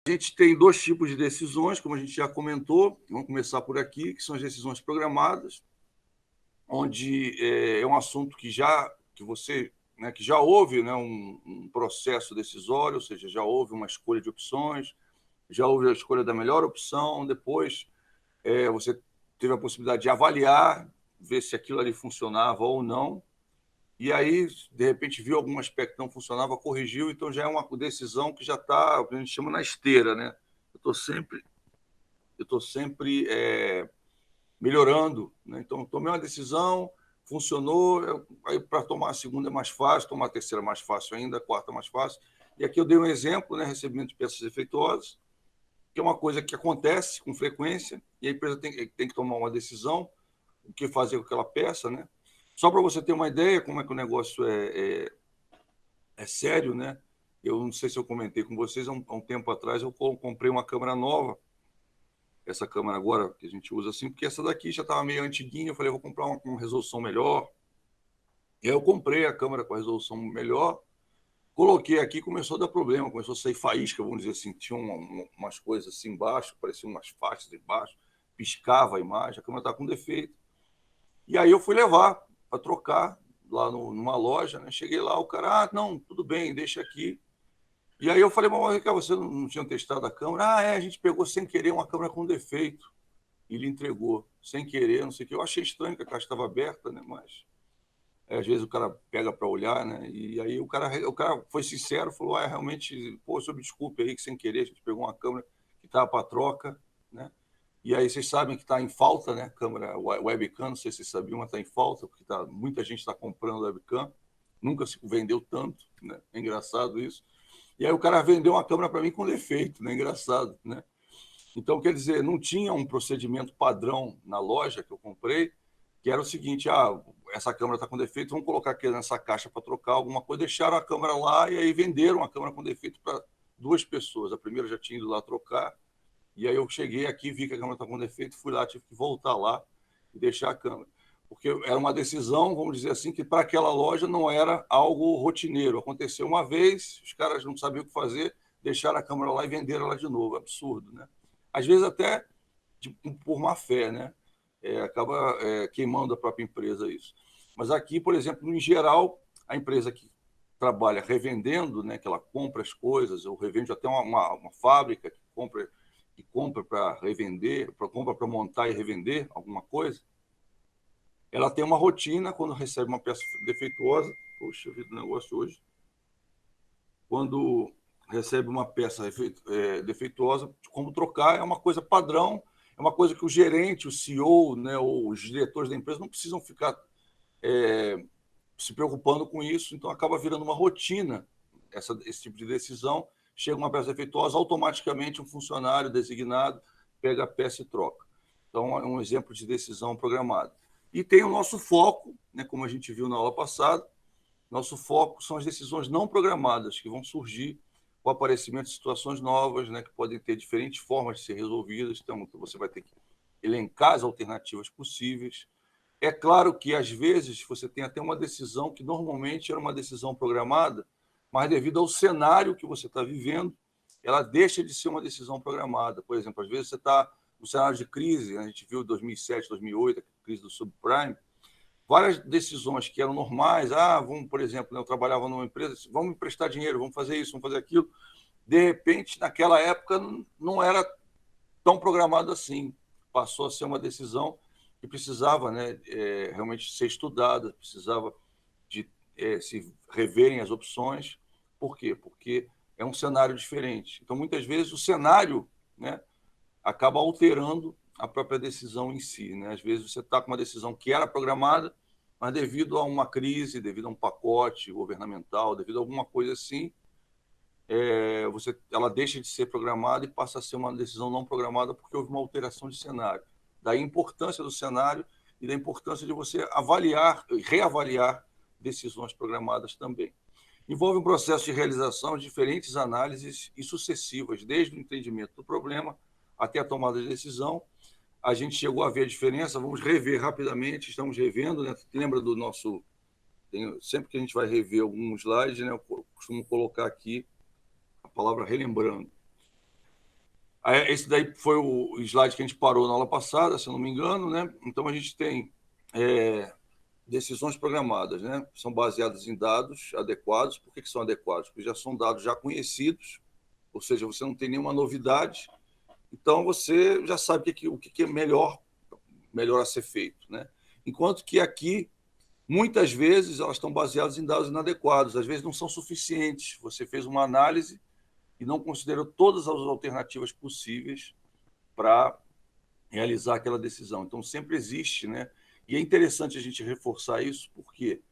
A gente tem dois tipos de decisões, como a gente já comentou, vamos começar por aqui, que são as decisões programadas, onde é um assunto que você, né, que já houve, né, um processo decisório, ou seja, já houve uma escolha de opções, já houve a escolha da melhor opção, depois você teve a possibilidade de avaliar, ver se aquilo ali funcionava ou não, e aí, de repente, viu algum aspecto que não funcionava, corrigiu, então já é uma decisão que já está, o que a gente chama na esteira, né? Eu estou sempre melhorando, né? Então, tomei uma decisão, funcionou, aí para tomar a segunda é mais fácil, tomar a terceira é mais fácil ainda, a quarta é mais fácil. E aqui eu dei um exemplo, né? Recebimento de peças defeituosas, que é uma coisa que acontece com frequência, e a empresa tem que tomar uma decisão, o que fazer com aquela peça, né? Só para você ter uma ideia como é que o negócio é sério, né? Eu não sei se eu comentei com vocês, há um tempo atrás eu comprei uma câmera nova, essa câmera agora que a gente usa assim, porque essa daqui já estava meio antiguinha, eu falei, vou comprar uma com resolução melhor. E aí eu comprei a câmera com a resolução melhor, coloquei aqui, começou a dar problema, começou a sair faísca, vamos dizer assim, tinha umas coisas assim embaixo, pareciam umas faixas embaixo, piscava a imagem, a câmera estava com defeito. E aí eu fui levar para trocar lá numa loja, né? Cheguei lá, o cara, não, tudo bem, deixa aqui. E aí eu falei, mas Ricardo, você não tinha testado a câmera? A gente pegou sem querer uma câmera com defeito e lhe entregou, sem querer, não sei o que. Eu achei estranho que a caixa estava aberta, né? Mas às vezes o cara pega para olhar, né? E aí o cara foi sincero, falou, realmente, pô, sob desculpa aí que sem querer a gente pegou uma câmera que estava para troca, né? E aí vocês sabem que está em falta, né? Câmera webcam, não sei se vocês sabiam, mas está em falta, porque muita gente está comprando webcam, nunca se vendeu tanto, né? É engraçado isso. E aí o cara vendeu uma câmera para mim com defeito, né? Engraçado, né? Então, quer dizer, não tinha um procedimento padrão na loja que eu comprei, que era o seguinte, essa câmera está com defeito, vamos colocar aqui nessa caixa para trocar alguma coisa, deixaram a câmera lá e aí venderam a câmera com defeito para duas pessoas. A primeira já tinha ido lá trocar, e aí eu cheguei aqui, vi que a câmera está com defeito, fui lá, tive que voltar lá e deixar a câmera. Porque era uma decisão, vamos dizer assim, que para aquela loja não era algo rotineiro. Aconteceu uma vez, os caras não sabiam o que fazer, deixaram a câmera lá e venderam ela de novo. Absurdo, né? Às vezes até por má fé, né? Acaba queimando a própria empresa isso. Mas aqui, por exemplo, em geral, a empresa que trabalha revendendo, né, que ela compra as coisas, ou revende até uma fábrica que compra para revender, compra para montar e revender alguma coisa, ela tem uma rotina quando recebe uma peça defeituosa. Poxa vida, o negócio hoje. Quando recebe uma peça defeituosa, como trocar é uma coisa padrão, é uma coisa que o gerente, o CEO, né, ou os diretores da empresa não precisam ficar se preocupando com isso, então acaba virando uma rotina esse tipo de decisão. Chega uma peça defeituosa, automaticamente um funcionário designado pega a peça e troca. Então, é um exemplo de decisão programada. E tem o nosso foco, né, como a gente viu na aula passada, nosso foco são as decisões não programadas, que vão surgir com o aparecimento de situações novas, né, que podem ter diferentes formas de ser resolvidas. Então, você vai ter que elencar as alternativas possíveis. É claro que, às vezes, você tem até uma decisão que normalmente era uma decisão programada, mas devido ao cenário que você está vivendo, ela deixa de ser uma decisão programada. Por exemplo, às vezes você está no cenário de crise, a gente viu 2007, 2008, a crise do subprime, várias decisões que eram normais, vamos, por exemplo, eu trabalhava numa empresa, vamos emprestar dinheiro, vamos fazer isso, vamos fazer aquilo, de repente, naquela época, não era tão programado assim, passou a ser uma decisão que precisava, né, realmente ser estudada, precisava de se reverem as opções. Por quê? Porque é um cenário diferente. Então, muitas vezes, o cenário, né, acaba alterando a própria decisão em si, né? Às vezes você está com uma decisão que era programada, mas devido a uma crise, devido a um pacote governamental, devido a alguma coisa assim, ela deixa de ser programada e passa a ser uma decisão não programada porque houve uma alteração de cenário. Daí a importância do cenário e da importância de você avaliar, reavaliar decisões programadas também. Envolve um processo de realização de diferentes análises e sucessivas, desde o entendimento do problema até a tomada de decisão. A gente chegou a ver a diferença, vamos rever rapidamente, estamos revendo, né? Lembra do nosso... sempre que a gente vai rever alguns slides, né, eu costumo colocar aqui a palavra relembrando. Esse daí foi o slide que a gente parou na aula passada, se eu não me engano, né? Então, a gente tem decisões programadas, né? São baseadas em dados adequados. Por que são adequados? Porque já são dados já conhecidos, ou seja, você não tem nenhuma novidade, então você já sabe o que é melhor a ser feito, né? Enquanto que aqui, muitas vezes, elas estão baseadas em dados inadequados, às vezes não são suficientes. Você fez uma análise e não considerou todas as alternativas possíveis para realizar aquela decisão. Então, sempre existe, né? E é interessante a gente reforçar isso, por quê?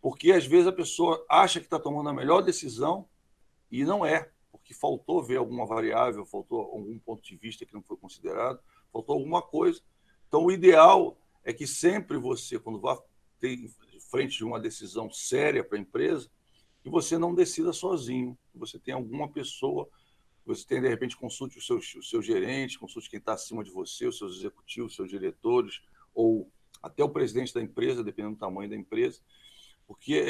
Porque, às vezes, a pessoa acha que está tomando a melhor decisão e não é, porque faltou ver alguma variável, faltou algum ponto de vista que não foi considerado, faltou alguma coisa. Então, o ideal é que sempre você, quando vá ter frente de uma decisão séria para a empresa, que você não decida sozinho, que você tenha alguma pessoa, você tem, de repente, consulte os seus gerentes, consulte quem está acima de você, os seus executivos, os seus diretores, ou até o presidente da empresa, dependendo do tamanho da empresa, porque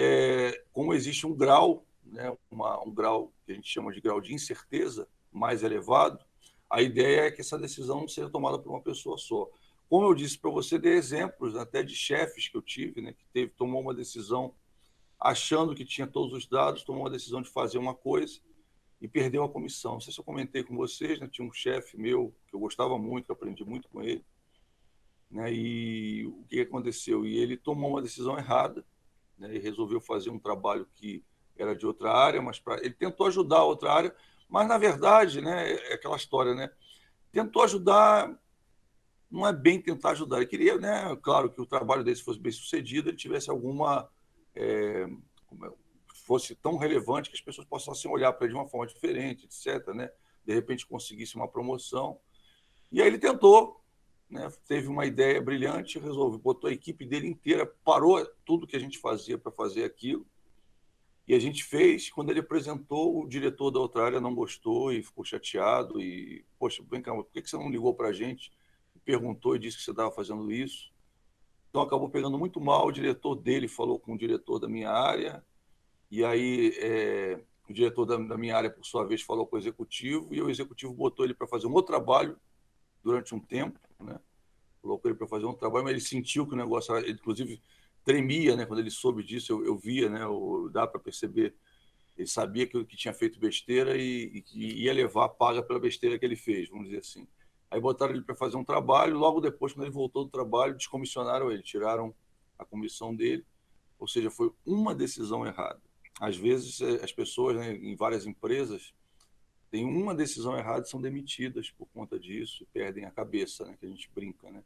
como existe um grau, né, um grau que a gente chama de grau de incerteza mais elevado, a ideia é que essa decisão não seja tomada por uma pessoa só. Como eu disse para você, dei exemplos até de chefes que eu tive, né, que tomou uma decisão achando que tinha todos os dados, tomou uma decisão de fazer uma coisa e perdeu a comissão. Não sei se eu comentei com vocês, né, tinha um chefe meu que eu gostava muito, que eu aprendi muito com ele, né, e o que aconteceu? E ele tomou uma decisão errada, né, e resolveu fazer um trabalho que era de outra área, mas ele tentou ajudar a outra área, mas na verdade, né, é aquela história, né? Tentou ajudar, não é bem tentar ajudar. Ele queria, né, claro, que o trabalho dele fosse bem sucedido, ele tivesse alguma é, fosse tão relevante que as pessoas possam olhar para ele de uma forma diferente, etc., né? De repente conseguisse uma promoção. E aí ele tentou, né? Teve uma ideia brilhante, resolveu, botou a equipe dele inteira, parou tudo que a gente fazia para fazer aquilo, e a gente fez. Quando ele apresentou, o diretor da outra área não gostou e ficou chateado. E, poxa, vem cá, por que você não ligou para a gente? Perguntou e disse que você estava fazendo isso. Então acabou pegando muito mal. O diretor dele falou com o diretor da minha área, e aí o diretor da minha área, por sua vez, falou com o executivo, e o executivo botou ele para fazer um outro trabalho durante um tempo, né? Colocou ele para fazer um trabalho, mas ele sentiu que o negócio, ele, inclusive, tremia, né? Quando ele soube disso, eu via, né? Dá para perceber. Ele sabia que tinha feito besteira e que ia levar a paga pela besteira que ele fez, vamos dizer assim. Aí botaram ele para fazer um trabalho, logo depois, quando ele voltou do trabalho, descomissionaram ele, tiraram a comissão dele, ou seja, foi uma decisão errada. Às vezes, as pessoas, né, em várias empresas, têm uma decisão errada e são demitidas por conta disso, perdem a cabeça, né, que a gente brinca, né?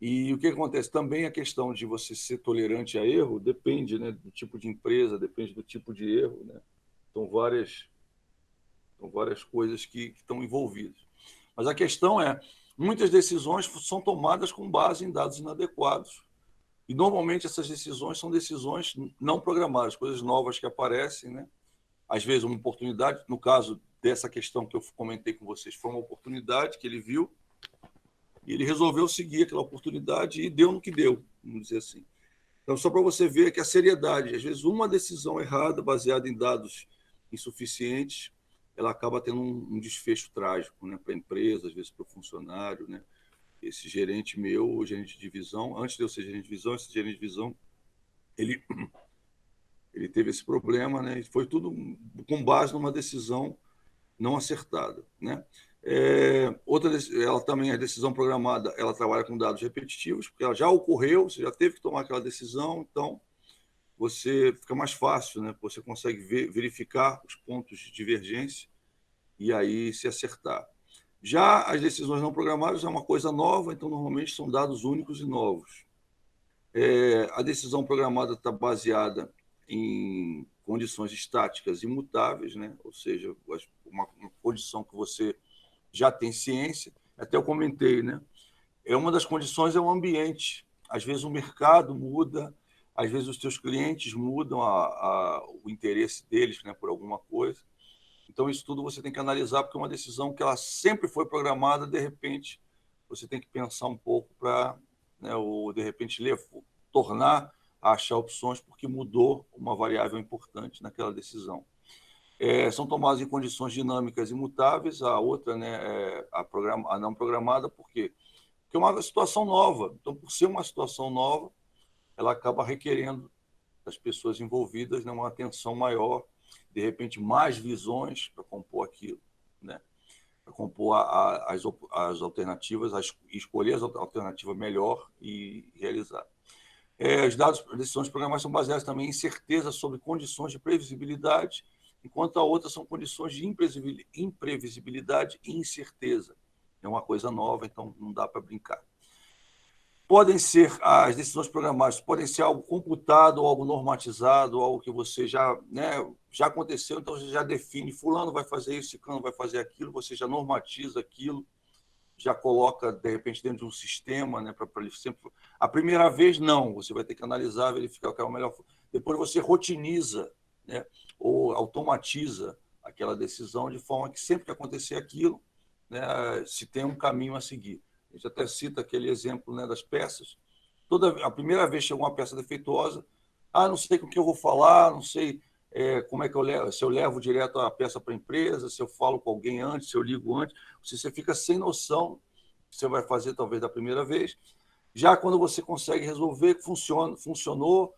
E o que acontece? Também a questão de você ser tolerante a erro depende, né, do tipo de empresa, depende do tipo de erro, né? São várias coisas que estão envolvidas. Mas a questão é, muitas decisões são tomadas com base em dados inadequados. E, normalmente, essas decisões são decisões não programadas, coisas novas que aparecem, né? Às vezes, uma oportunidade. No caso dessa questão que eu comentei com vocês, foi uma oportunidade que ele viu e ele resolveu seguir aquela oportunidade e deu no que deu, vamos dizer assim. Então, só para você ver que a seriedade, às vezes, uma decisão errada, baseada em dados insuficientes, ela acaba tendo um desfecho trágico, né, para a empresa, às vezes para o funcionário, né? Esse gerente meu, o gerente de divisão, antes de eu ser gerente de divisão, esse gerente de divisão, ele, ele teve esse problema, né? E foi tudo com base numa decisão não acertada, né? Outra, ela também, a decisão programada, ela trabalha com dados repetitivos, porque ela já ocorreu, você já teve que tomar aquela decisão, então você fica mais fácil, né? Você consegue verificar os pontos de divergência e aí se acertar. Já as decisões não programadas é uma coisa nova, então normalmente são dados únicos e novos. A decisão programada está baseada em condições estáticas imutáveis, né? Ou seja, uma condição que você já tem ciência. Até eu comentei, né? Uma das condições é o ambiente. Às vezes o mercado muda, às vezes os teus clientes mudam o interesse deles, né, por alguma coisa. Então, isso tudo você tem que analisar, porque é uma decisão que ela sempre foi programada, de repente, você tem que pensar um pouco para, né, ou de repente, tornar a achar opções, porque mudou uma variável importante naquela decisão. são tomadas em condições dinâmicas e mutáveis. A outra, né, a não programada, por quê? Porque é uma situação nova. Então, por ser uma situação nova, ela acaba requerendo das pessoas envolvidas, né, uma atenção maior, de repente mais visões para compor aquilo, né? Para compor as alternativas, escolher a alternativa melhor e realizar. Os dados de decisões programadas são baseados também em certeza sobre condições de previsibilidade, enquanto a outra são condições de imprevisibilidade e incerteza. É uma coisa nova, então não dá para brincar. Podem ser, as decisões programadas podem ser algo computado, ou algo normatizado, ou algo que você já, né, já aconteceu, então você já define, fulano vai fazer isso, ciclano vai fazer aquilo, você já normatiza aquilo, já coloca, de repente, dentro de um sistema, né, para ele sempre... A primeira vez, não, você vai ter que analisar, verificar o que é o melhor. Depois você rotiniza, né, ou automatiza aquela decisão de forma que sempre que acontecer aquilo, né, se tem um caminho a seguir. A gente até cita aquele exemplo, né, das peças. A primeira vez que chegou uma peça defeituosa, não sei com o que eu vou falar, não sei como é que eu levo, se eu levo direto a peça para a empresa, se eu falo com alguém antes, se eu ligo antes, você fica sem noção do que você vai fazer talvez da primeira vez. Já quando você consegue resolver, funcionou,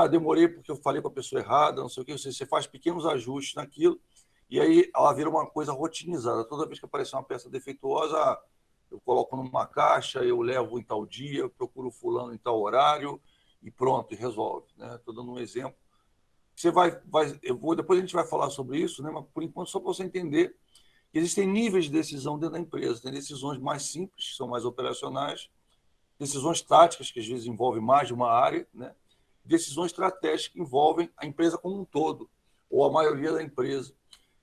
demorei porque eu falei com a pessoa errada, não sei o que, você faz pequenos ajustes naquilo, e aí ela vira uma coisa rotinizada. Toda vez que aparecer uma peça defeituosa, eu coloco numa caixa, eu levo em tal dia, procuro fulano em tal horário, e pronto, e resolve. Estou dando um exemplo. Depois a gente vai falar sobre isso, né? Mas por enquanto só para você entender que existem níveis de decisão dentro da empresa. Tem decisões mais simples, que são mais operacionais, decisões táticas, que às vezes envolvem mais de uma área, né? Decisões estratégicas que envolvem a empresa como um todo, ou a maioria da empresa.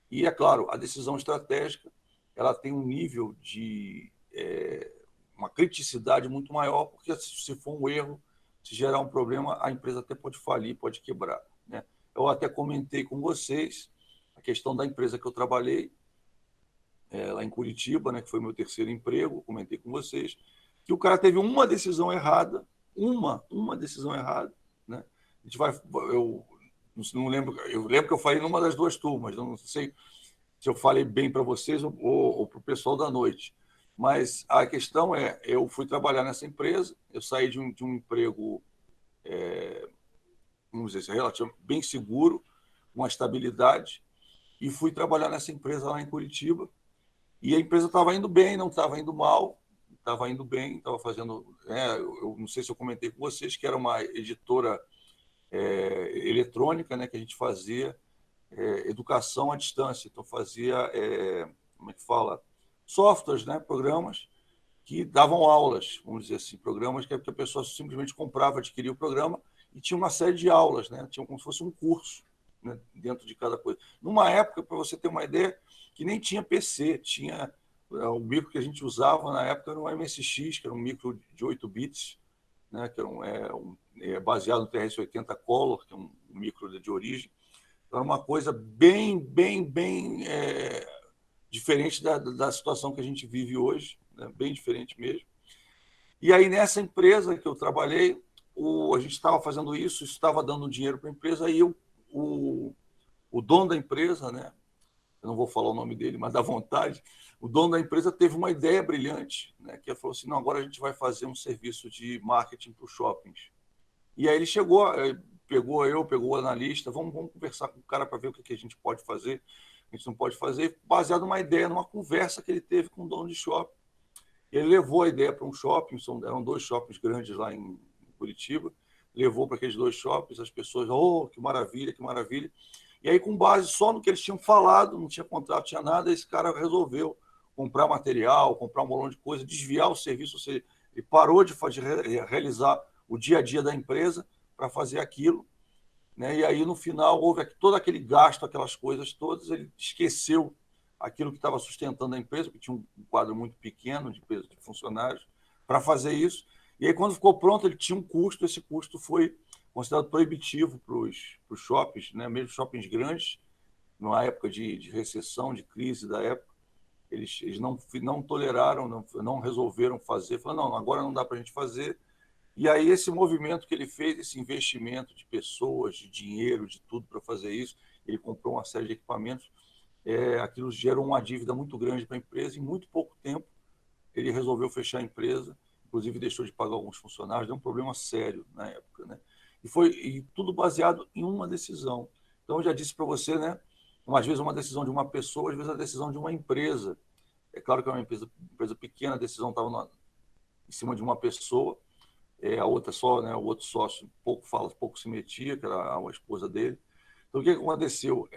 E, é claro, a decisão estratégica ela tem um nível de uma criticidade muito maior, porque se for um erro, se gerar um problema, a empresa até pode falir, pode quebrar, né? Eu até comentei com vocês a questão da empresa que eu trabalhei, lá em Curitiba, né, que foi meu terceiro emprego, comentei com vocês, que o cara teve uma decisão errada, uma decisão errada, né? A gente vai, eu não lembro, eu lembro que eu falei numa das duas turmas, não sei se eu falei bem para vocês ou para o pessoal da noite, mas a questão eu fui trabalhar nessa empresa, eu saí de um emprego, vamos dizer, relativamente bem seguro, uma estabilidade, e fui trabalhar nessa empresa lá em Curitiba. E a empresa estava indo bem, não estava indo mal, estava indo bem, estava fazendo. Eu não sei se eu comentei com vocês que era uma editora eletrônica, né, que a gente fazia educação à distância. Então, fazia, como é que fala? Softwares, né, programas que davam aulas, vamos dizer assim, programas que a pessoa simplesmente comprava, adquiria o programa e tinha uma série de aulas, né, tinha como se fosse um curso, né, dentro de cada coisa. Numa época, para você ter uma ideia, que nem tinha PC, tinha o micro que a gente usava na época era um MSX, que era um micro de 8 bits, né, que era baseado no TRS-80 Color, que é um micro de origem. Então, era uma coisa bem diferente da situação que a gente vive hoje, né, bem diferente mesmo. E aí, nessa empresa que eu trabalhei, a gente estava fazendo isso estava dando dinheiro para a empresa, aí o dono da empresa, né, eu não vou falar o nome dele, mas dá vontade, o dono da empresa teve uma ideia brilhante, né, que ele falou assim, não, agora a gente vai fazer um serviço de marketing para os shoppings. E aí ele pegou o analista, vamos conversar com o cara para ver o que a gente pode fazer, a gente não pode fazer, baseado numa ideia, numa conversa que ele teve com o dono de shopping. Ele levou a ideia para um shopping, eram 2 shoppings grandes lá em Curitiba, levou para aqueles 2 shoppings, as pessoas, que maravilha, que maravilha. E aí, com base só no que eles tinham falado, não tinha contrato, tinha nada, esse cara resolveu comprar material, comprar um bolão de coisa, desviar o serviço, ou seja, ele parou de realizar o dia a dia da empresa para fazer aquilo, né? E aí, no final, houve todo aquele gasto, aquelas coisas todas, ele esqueceu aquilo que estava sustentando a empresa, porque tinha um quadro muito pequeno de funcionários, para fazer isso. E aí, quando ficou pronto, ele tinha um custo, esse custo foi considerado proibitivo para os shoppings, né? Mesmo shoppings grandes, numa época de recessão, de crise da época, eles não toleraram, não resolveram fazer, falaram, não, agora não dá para a gente fazer. E aí esse movimento que ele fez, esse investimento de pessoas, de dinheiro, de tudo para fazer isso, ele comprou uma série de equipamentos, aquilo gerou uma dívida muito grande para a empresa. Em muito pouco tempo, ele resolveu fechar a empresa, inclusive deixou de pagar alguns funcionários, deu um problema sério na época, né? E tudo baseado em uma decisão. Então, eu já disse para você, né? Às vezes uma decisão de uma pessoa, às vezes a decisão de uma empresa. É claro que é uma empresa pequena, a decisão estava em cima de uma pessoa, a outra só, né? O outro sócio pouco fala, pouco se metia, que era a esposa dele. Então, o que aconteceu?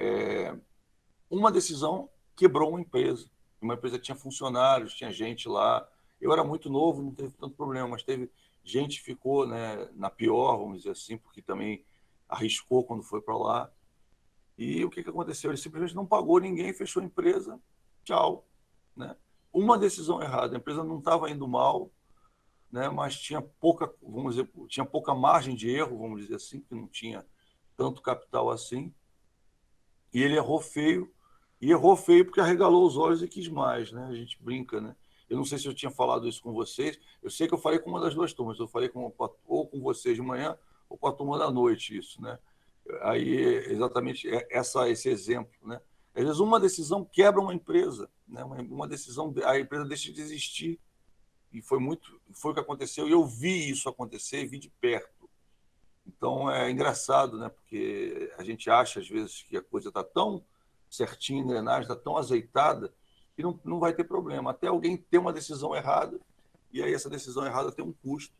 Uma decisão quebrou uma empresa. Uma empresa que tinha funcionários, tinha gente lá. Eu era muito novo, não teve tanto problema, mas teve gente que ficou, né, na pior, vamos dizer assim, porque também arriscou quando foi para lá. E o que aconteceu? Ele simplesmente não pagou ninguém, fechou a empresa, tchau. Né? Uma decisão errada. A empresa não estava indo mal, né, mas tinha pouca, vamos dizer, tinha pouca margem de erro, vamos dizer assim, que não tinha tanto capital assim. E ele errou feio porque arregalou os olhos e quis mais, né? A gente brinca, né? Eu não sei se eu tinha falado isso com vocês, eu sei que eu falei com uma das duas turmas, eu falei ou com vocês de manhã ou com a turma da noite, isso, né? Aí, exatamente esse exemplo, né? Às vezes uma decisão quebra uma empresa, né? Uma decisão, a empresa deixa de existir, e foi o que aconteceu, e eu vi isso acontecer, vi de perto. Então é engraçado, né? Porque a gente acha às vezes que a coisa está tão certinha, engrenagem, está tão azeitada, que não vai ter problema. Até alguém ter uma decisão errada, e aí essa decisão errada tem um custo.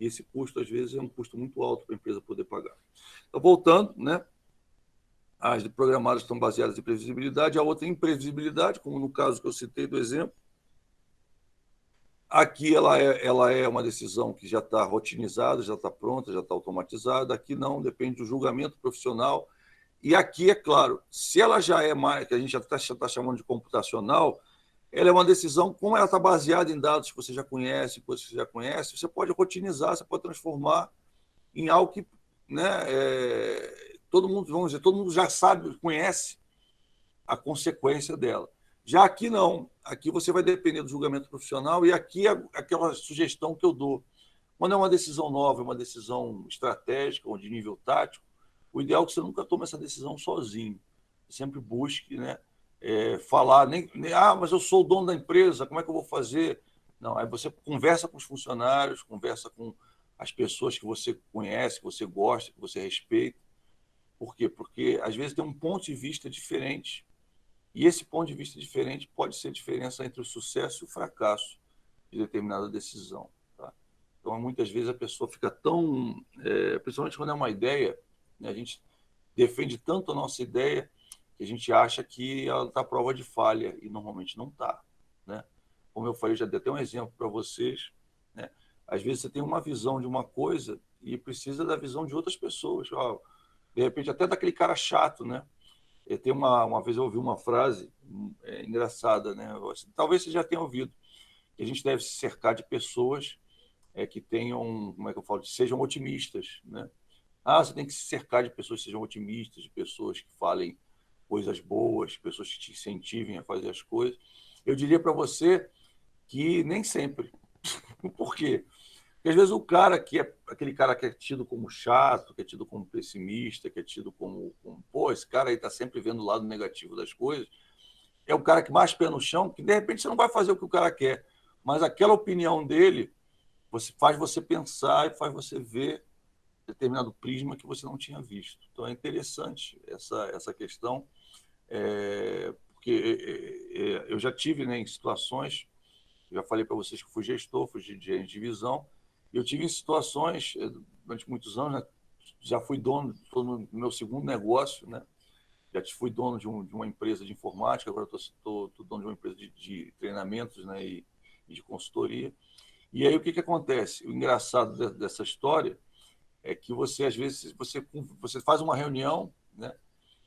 E esse custo, às vezes, é um custo muito alto para a empresa poder pagar. Então, voltando, né? As programadas estão baseadas em previsibilidade, a outra em imprevisibilidade, como no caso que eu citei do exemplo. Aqui ela é uma decisão que já está rotinizada, já está pronta, já está automatizada. Aqui não, depende do julgamento profissional. E aqui, é claro, se ela já é mais, que a gente já está chamando de computacional, ela é uma decisão, como ela está baseada em dados que você já conhece, coisas que você já conhece, você pode rotinizar, você pode transformar em algo que, né, todo mundo, vamos dizer, todo mundo já sabe, conhece a consequência dela. Já aqui não, aqui você vai depender do julgamento profissional, e aqui é aquela sugestão que eu dou. Quando é uma decisão nova, uma decisão estratégica ou de nível tático, o ideal é que você nunca tome essa decisão sozinho. Sempre busque, né, falar, mas eu sou o dono da empresa, como é que eu vou fazer? Não, aí você conversa com os funcionários, conversa com as pessoas que você conhece, que você gosta, que você respeita. Por quê? Porque às vezes tem um ponto de vista diferente, e esse ponto de vista diferente pode ser a diferença entre o sucesso e o fracasso de determinada decisão. Tá? Então, muitas vezes a pessoa fica tão, principalmente quando é uma ideia, né, a gente defende tanto a nossa ideia que a gente acha que ela está à prova de falha, e normalmente não está. Né? Como eu falei, já dei até um exemplo para vocês. Né? Às vezes você tem uma visão de uma coisa e precisa da visão de outras pessoas. De repente, até daquele cara chato, né? Tem uma vez eu ouvi uma frase engraçada, né? Talvez você já tenha ouvido, que a gente deve se cercar de pessoas que tenham, como é que eu falo, sejam otimistas, né? Você tem que se cercar de pessoas que sejam otimistas, de pessoas que falem coisas boas, pessoas que te incentivem a fazer as coisas. Eu diria para você que nem sempre. Por quê? Porque às vezes o cara que é aquele cara que é tido como chato, que é tido como pessimista, que é tido como pô, esse cara aí está sempre vendo o lado negativo das coisas, é o cara que mais pé no chão, que de repente você não vai fazer o que o cara quer, mas aquela opinião dele faz você pensar e faz você ver determinado prisma que você não tinha visto. Então é interessante essa questão, porque eu já tive, né, em situações, já falei para vocês que fui gestor, fui gerente de divisão, e eu tive em situações, durante muitos anos, né, já fui dono, estou no meu segundo negócio, né, já fui dono de uma empresa de informática, agora estou dono de uma empresa de treinamentos, né, e de consultoria. E aí o que acontece? O engraçado dessa história é que você, às vezes, você faz uma reunião, né,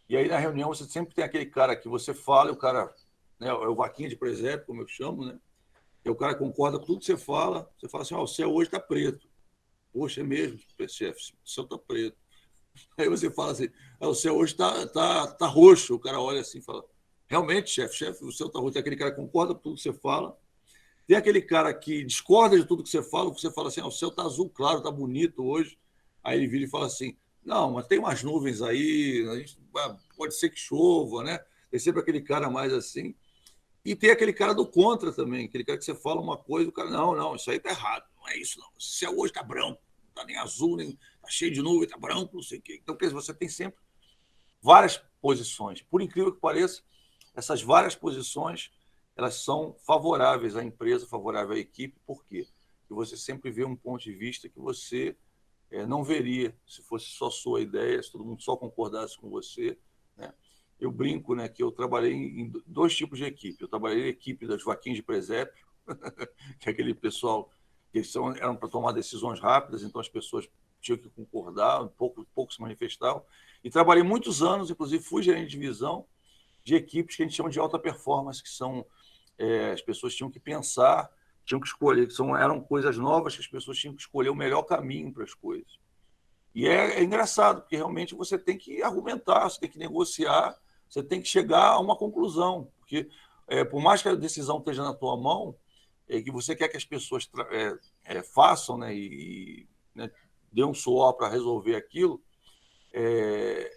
e aí na reunião você sempre tem aquele cara que você fala, e o cara, né, é o vaquinha de presépio, como eu chamo, né, e o cara concorda com tudo que você fala assim, o céu hoje está preto. Poxa, é mesmo, chefe, o céu está preto. Aí você fala assim, o céu hoje tá roxo. O cara olha assim e fala, realmente, chefe, o céu está roxo. Tem aquele cara que concorda com tudo que você fala. Tem aquele cara que discorda de tudo que você fala assim, o céu está azul claro, está bonito hoje. Aí ele vira e fala assim, Não, mas tem umas nuvens aí, pode ser que chova, né? Tem sempre aquele cara mais assim. E tem aquele cara do contra também, aquele cara que você fala uma coisa, o cara, não, isso aí tá errado, não é isso não. O céu hoje tá branco, não tá nem azul, nem tá cheio de nuvem, tá branco, não sei o quê. Então, quer dizer, você tem sempre várias posições. Por incrível que pareça, essas várias posições, elas são favoráveis à empresa, favoráveis à equipe, por quê? Porque você sempre vê um ponto de vista que você não veria se fosse só sua ideia, se todo mundo só concordasse com você, né? Eu brinco, né, que eu trabalhei em dois tipos de equipe. Eu trabalhei em equipe das vaquinhas de presépio, que é aquele pessoal que eram para tomar decisões rápidas, então as pessoas tinham que concordar, pouco se manifestavam. E trabalhei muitos anos, inclusive fui gerente de divisão de equipes que a gente chama de alta performance, que são as pessoas tinham que pensar, tinham que escolher, eram coisas novas que as pessoas tinham que escolher o melhor caminho para as coisas. E é engraçado, porque realmente você tem que argumentar, você tem que negociar, você tem que chegar a uma conclusão. Porque, por mais que a decisão esteja na tua mão, que você quer que as pessoas façam, né, né, dê um suor para resolver aquilo,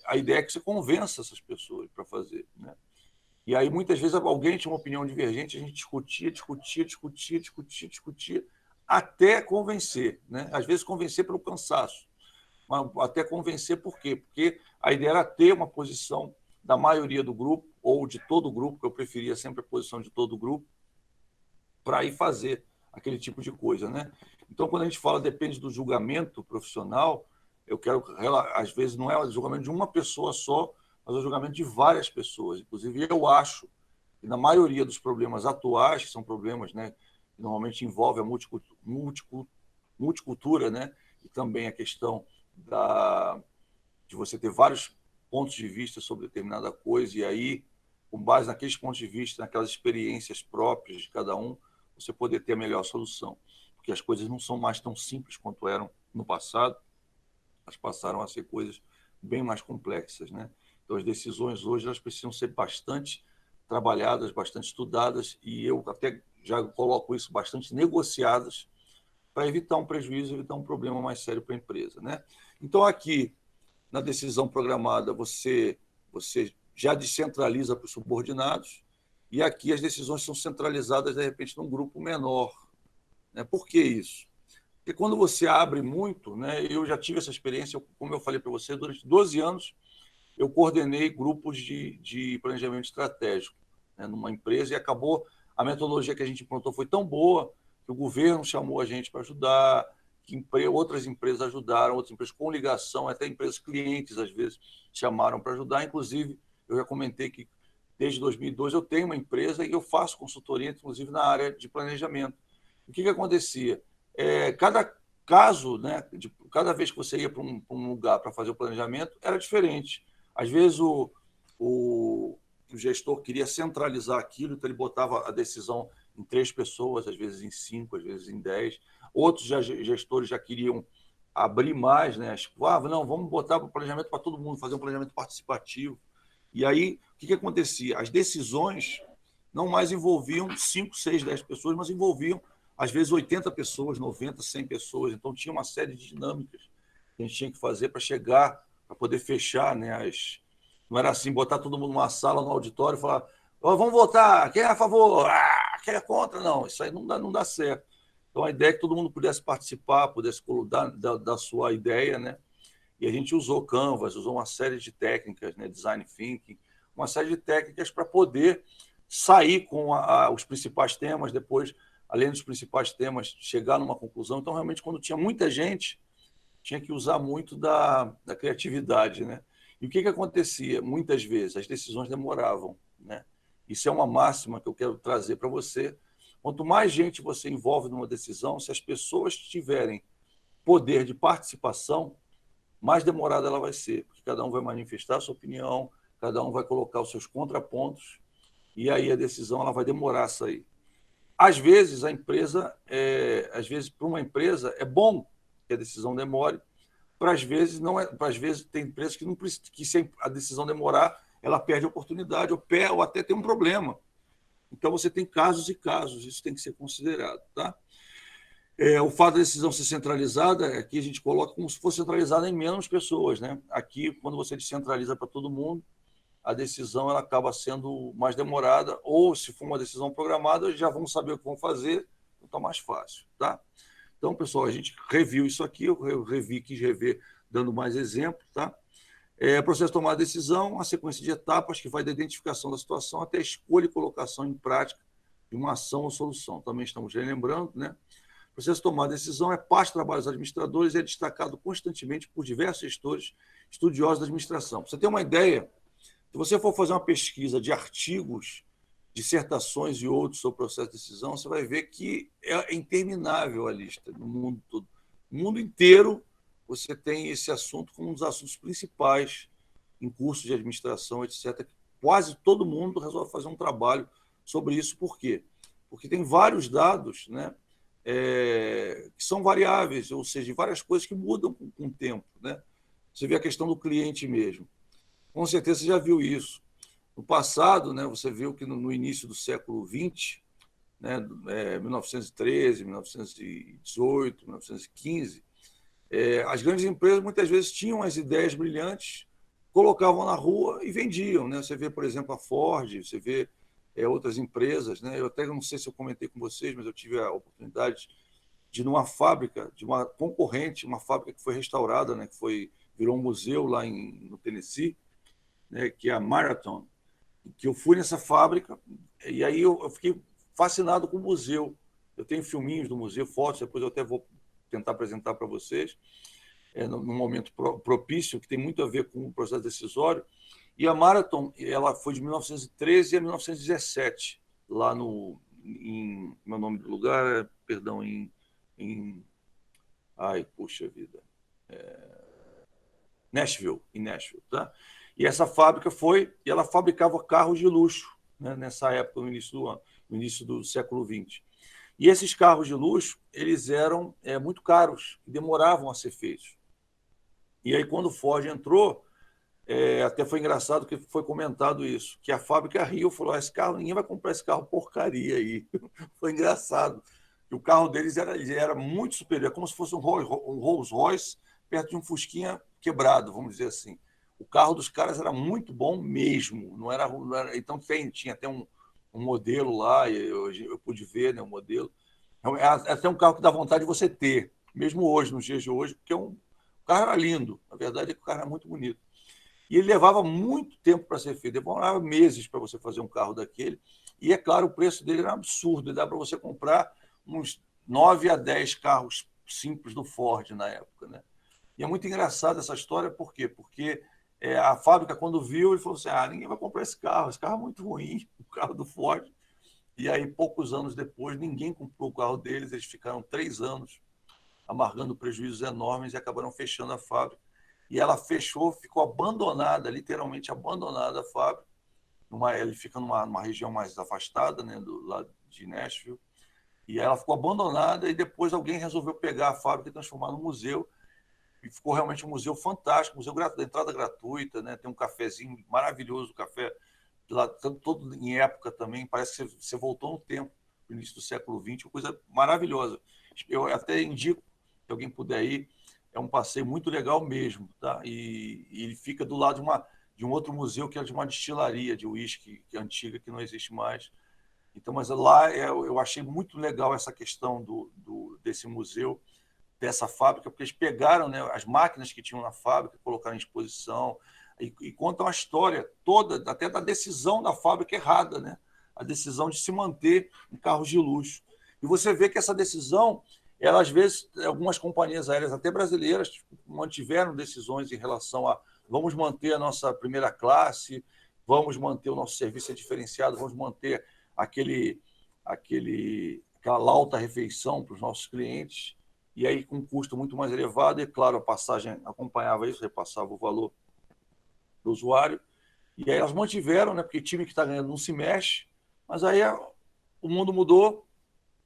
a ideia é que você convença essas pessoas para fazer. Né? E aí, muitas vezes, alguém tinha uma opinião divergente, a gente discutia, até convencer. Né? Às vezes, convencer pelo cansaço. Mas até convencer por quê? Porque a ideia era ter uma posição da maioria do grupo, ou de todo o grupo, que eu preferia sempre a posição de todo o grupo, para ir fazer aquele tipo de coisa. Né? Então, quando a gente fala depende do julgamento profissional, eu quero, às vezes, não é o julgamento de uma pessoa só, mas é o julgamento de várias pessoas. Inclusive, eu acho que na maioria dos problemas atuais, que são problemas, né, que normalmente envolvem a multicultura, né, e também a questão de você ter vários pontos de vista sobre determinada coisa, e aí, com base naqueles pontos de vista, naquelas experiências próprias de cada um, você poder ter a melhor solução. Porque as coisas não são mais tão simples quanto eram no passado, elas passaram a ser coisas bem mais complexas. Né? Então, as decisões hoje elas precisam ser bastante trabalhadas, bastante estudadas, e eu até já coloco isso bastante negociadas, para evitar um prejuízo, evitar um problema mais sério para a empresa. Né? Então, aqui, na decisão programada, você já descentraliza para os subordinados, e aqui as decisões são centralizadas, de repente, num grupo menor. Né? Por que isso? Porque quando você abre muito, né, eu já tive essa experiência, como eu falei para você, durante 12 anos, eu coordenei grupos de planejamento estratégico, né, numa empresa, e acabou, a metodologia que a gente implantou foi tão boa que o governo chamou a gente para ajudar, que outras empresas ajudaram, outras empresas com ligação, até empresas clientes, às vezes, chamaram para ajudar. Inclusive, eu já comentei que desde 2002 eu tenho uma empresa e eu faço consultoria, inclusive, na área de planejamento. O que acontecia? Cada caso, né, cada vez que você ia para um lugar para fazer o planejamento, era diferente. Às vezes o gestor queria centralizar aquilo, então ele botava a decisão em 3 pessoas, às vezes em 5, às vezes em 10. Outros gestores já queriam abrir mais, né? Tipo, não, vamos botar o planejamento para todo mundo, fazer um planejamento participativo. E aí, o que acontecia? As decisões não mais envolviam 5, 6, 10 pessoas, mas envolviam, às vezes, 80 pessoas, 90, 100 pessoas. Então, tinha uma série de dinâmicas que a gente tinha que fazer para chegar, para poder fechar, né? Não era assim, botar todo mundo numa sala, no auditório e falar, vamos votar, quem é a favor? Quem é contra? Não, isso aí não dá certo. Então, a ideia é que todo mundo pudesse participar, pudesse dar sua ideia, né? E a gente usou Canvas, usou uma série de técnicas, né? Design Thinking, uma série de técnicas para poder sair com os principais temas, depois, além dos principais temas, chegar numa conclusão. Então, realmente, quando tinha muita gente, tinha que usar muito da criatividade. Né? E o que acontecia? Muitas vezes, as decisões demoravam. Né? Isso é uma máxima que eu quero trazer para você. Quanto mais gente você envolve numa decisão, se as pessoas tiverem poder de participação, mais demorada ela vai ser, porque cada um vai manifestar a sua opinião, cada um vai colocar os seus contrapontos, e aí a decisão ela vai demorar a sair. Às vezes, para uma empresa, é bom que a decisão demore, para às vezes não é, para às vezes tem empresas que não que se a decisão demorar, ela perde a oportunidade ou até tem um problema. Então você tem casos e casos, isso tem que ser considerado, tá? O fato da decisão ser centralizada, aqui a gente coloca como se fosse centralizada em menos pessoas, né? Aqui, quando você descentraliza para todo mundo, a decisão ela acaba sendo mais demorada, ou se for uma decisão programada, já vão saber o que vão fazer, então está mais fácil, tá? Então, pessoal, a gente reviu isso aqui, eu quis rever dando mais exemplos, tá? Processo de tomar decisão, uma sequência de etapas que vai da identificação da situação até a escolha e colocação em prática de uma ação ou solução. Também estamos relembrando, né? O processo de tomar decisão é parte do trabalho dos administradores e é destacado constantemente por diversos gestores estudiosos da administração. Para você ter uma ideia, se você for fazer uma pesquisa de artigos, dissertações e outros sobre o processo de decisão, você vai ver que é interminável a lista no mundo todo. No mundo inteiro, você tem esse assunto como um dos assuntos principais em cursos de administração, etc. Quase todo mundo resolve fazer um trabalho sobre isso. Por quê? Porque tem vários dados, né, que são variáveis, ou seja, várias coisas que mudam com o tempo. Né? Você vê a questão do cliente mesmo. Com certeza você já viu isso. No passado, né, você viu que no início do século XX, né, 1913, 1918, 1915, as grandes empresas muitas vezes tinham as ideias brilhantes, colocavam na rua e vendiam. Né? Você vê, por exemplo, a Ford, você vê outras empresas. Né? Eu até não sei se eu comentei com vocês, mas eu tive a oportunidade de ir numa fábrica, de uma concorrente, uma fábrica que foi restaurada, né, que virou um museu lá no Tennessee, né, que é a Marathon, que eu fui nessa fábrica e aí eu fiquei fascinado com o museu. Eu tenho filminhos do museu, fotos, depois eu até vou tentar apresentar para vocês, num momento propício, que tem muito a ver com o processo decisório. E a Marathon, ela foi de 1913 a 1917, lá meu nome do lugar, perdão, ai, puxa vida, Nashville, em Nashville, tá? E essa fábrica e ela fabricava carros de luxo, né, nessa época, no início do século XX. E esses carros de luxo, eles eram muito caros, demoravam a ser feitos. E aí, quando o Ford entrou, até foi engraçado que foi comentado isso, que a fábrica riu, falou, esse carro, ninguém vai comprar esse carro porcaria aí. Foi engraçado. E o carro deles era muito superior, como se fosse um Rolls Royce perto de um Fusquinha quebrado, vamos dizer assim. O carro dos caras era muito bom mesmo. Não era, então tinha até um modelo lá, eu pude ver, né, o modelo. É até um carro que dá vontade de você ter, mesmo hoje, nos dias de hoje, porque o carro era lindo. A verdade é que o carro era muito bonito. E ele levava muito tempo para ser feito, demorava meses para você fazer um carro daquele. E, é claro, o preço dele era absurdo, dá para você comprar uns 9 a 10 carros simples do Ford na época. Né? E é muito engraçado essa história, por quê? Porque a fábrica, quando viu, ele falou assim, ninguém vai comprar esse carro é muito ruim, o carro do Ford. E aí, poucos anos depois, ninguém comprou o carro deles, eles ficaram 3 anos amargando prejuízos enormes e acabaram fechando a fábrica. E ela fechou, ficou abandonada, literalmente abandonada a fábrica. Ele fica numa região mais afastada, né, do lado de Nashville. E ela ficou abandonada e depois alguém resolveu pegar a fábrica e transformar num museu. E ficou realmente um museu fantástico, museu de entrada gratuita, né? Tem um cafezinho maravilhoso, café lá, todo em época também. Parece que você voltou no tempo, no início do século XX, uma coisa maravilhosa. Eu até indico, se alguém puder ir, é um passeio muito legal mesmo, tá? E ele fica do lado de um outro museu que é de uma destilaria de uísque que é antiga, que não existe mais. Então, mas lá eu achei muito legal essa questão desse museu, dessa fábrica, porque eles pegaram, né, as máquinas que tinham na fábrica, colocaram em exposição e contam a história toda, até da decisão da fábrica errada, né? A decisão de se manter em carros de luxo. E você vê que essa decisão, ela, às vezes, algumas companhias aéreas, até brasileiras, mantiveram decisões em relação a vamos manter a nossa primeira classe, vamos manter o nosso serviço diferenciado, vamos manter aquela alta refeição para os nossos clientes, e aí com um custo muito mais elevado, e claro, a passagem acompanhava isso, repassava o valor do usuário, e aí elas mantiveram, né, porque time que está ganhando não se mexe, mas aí o mundo mudou,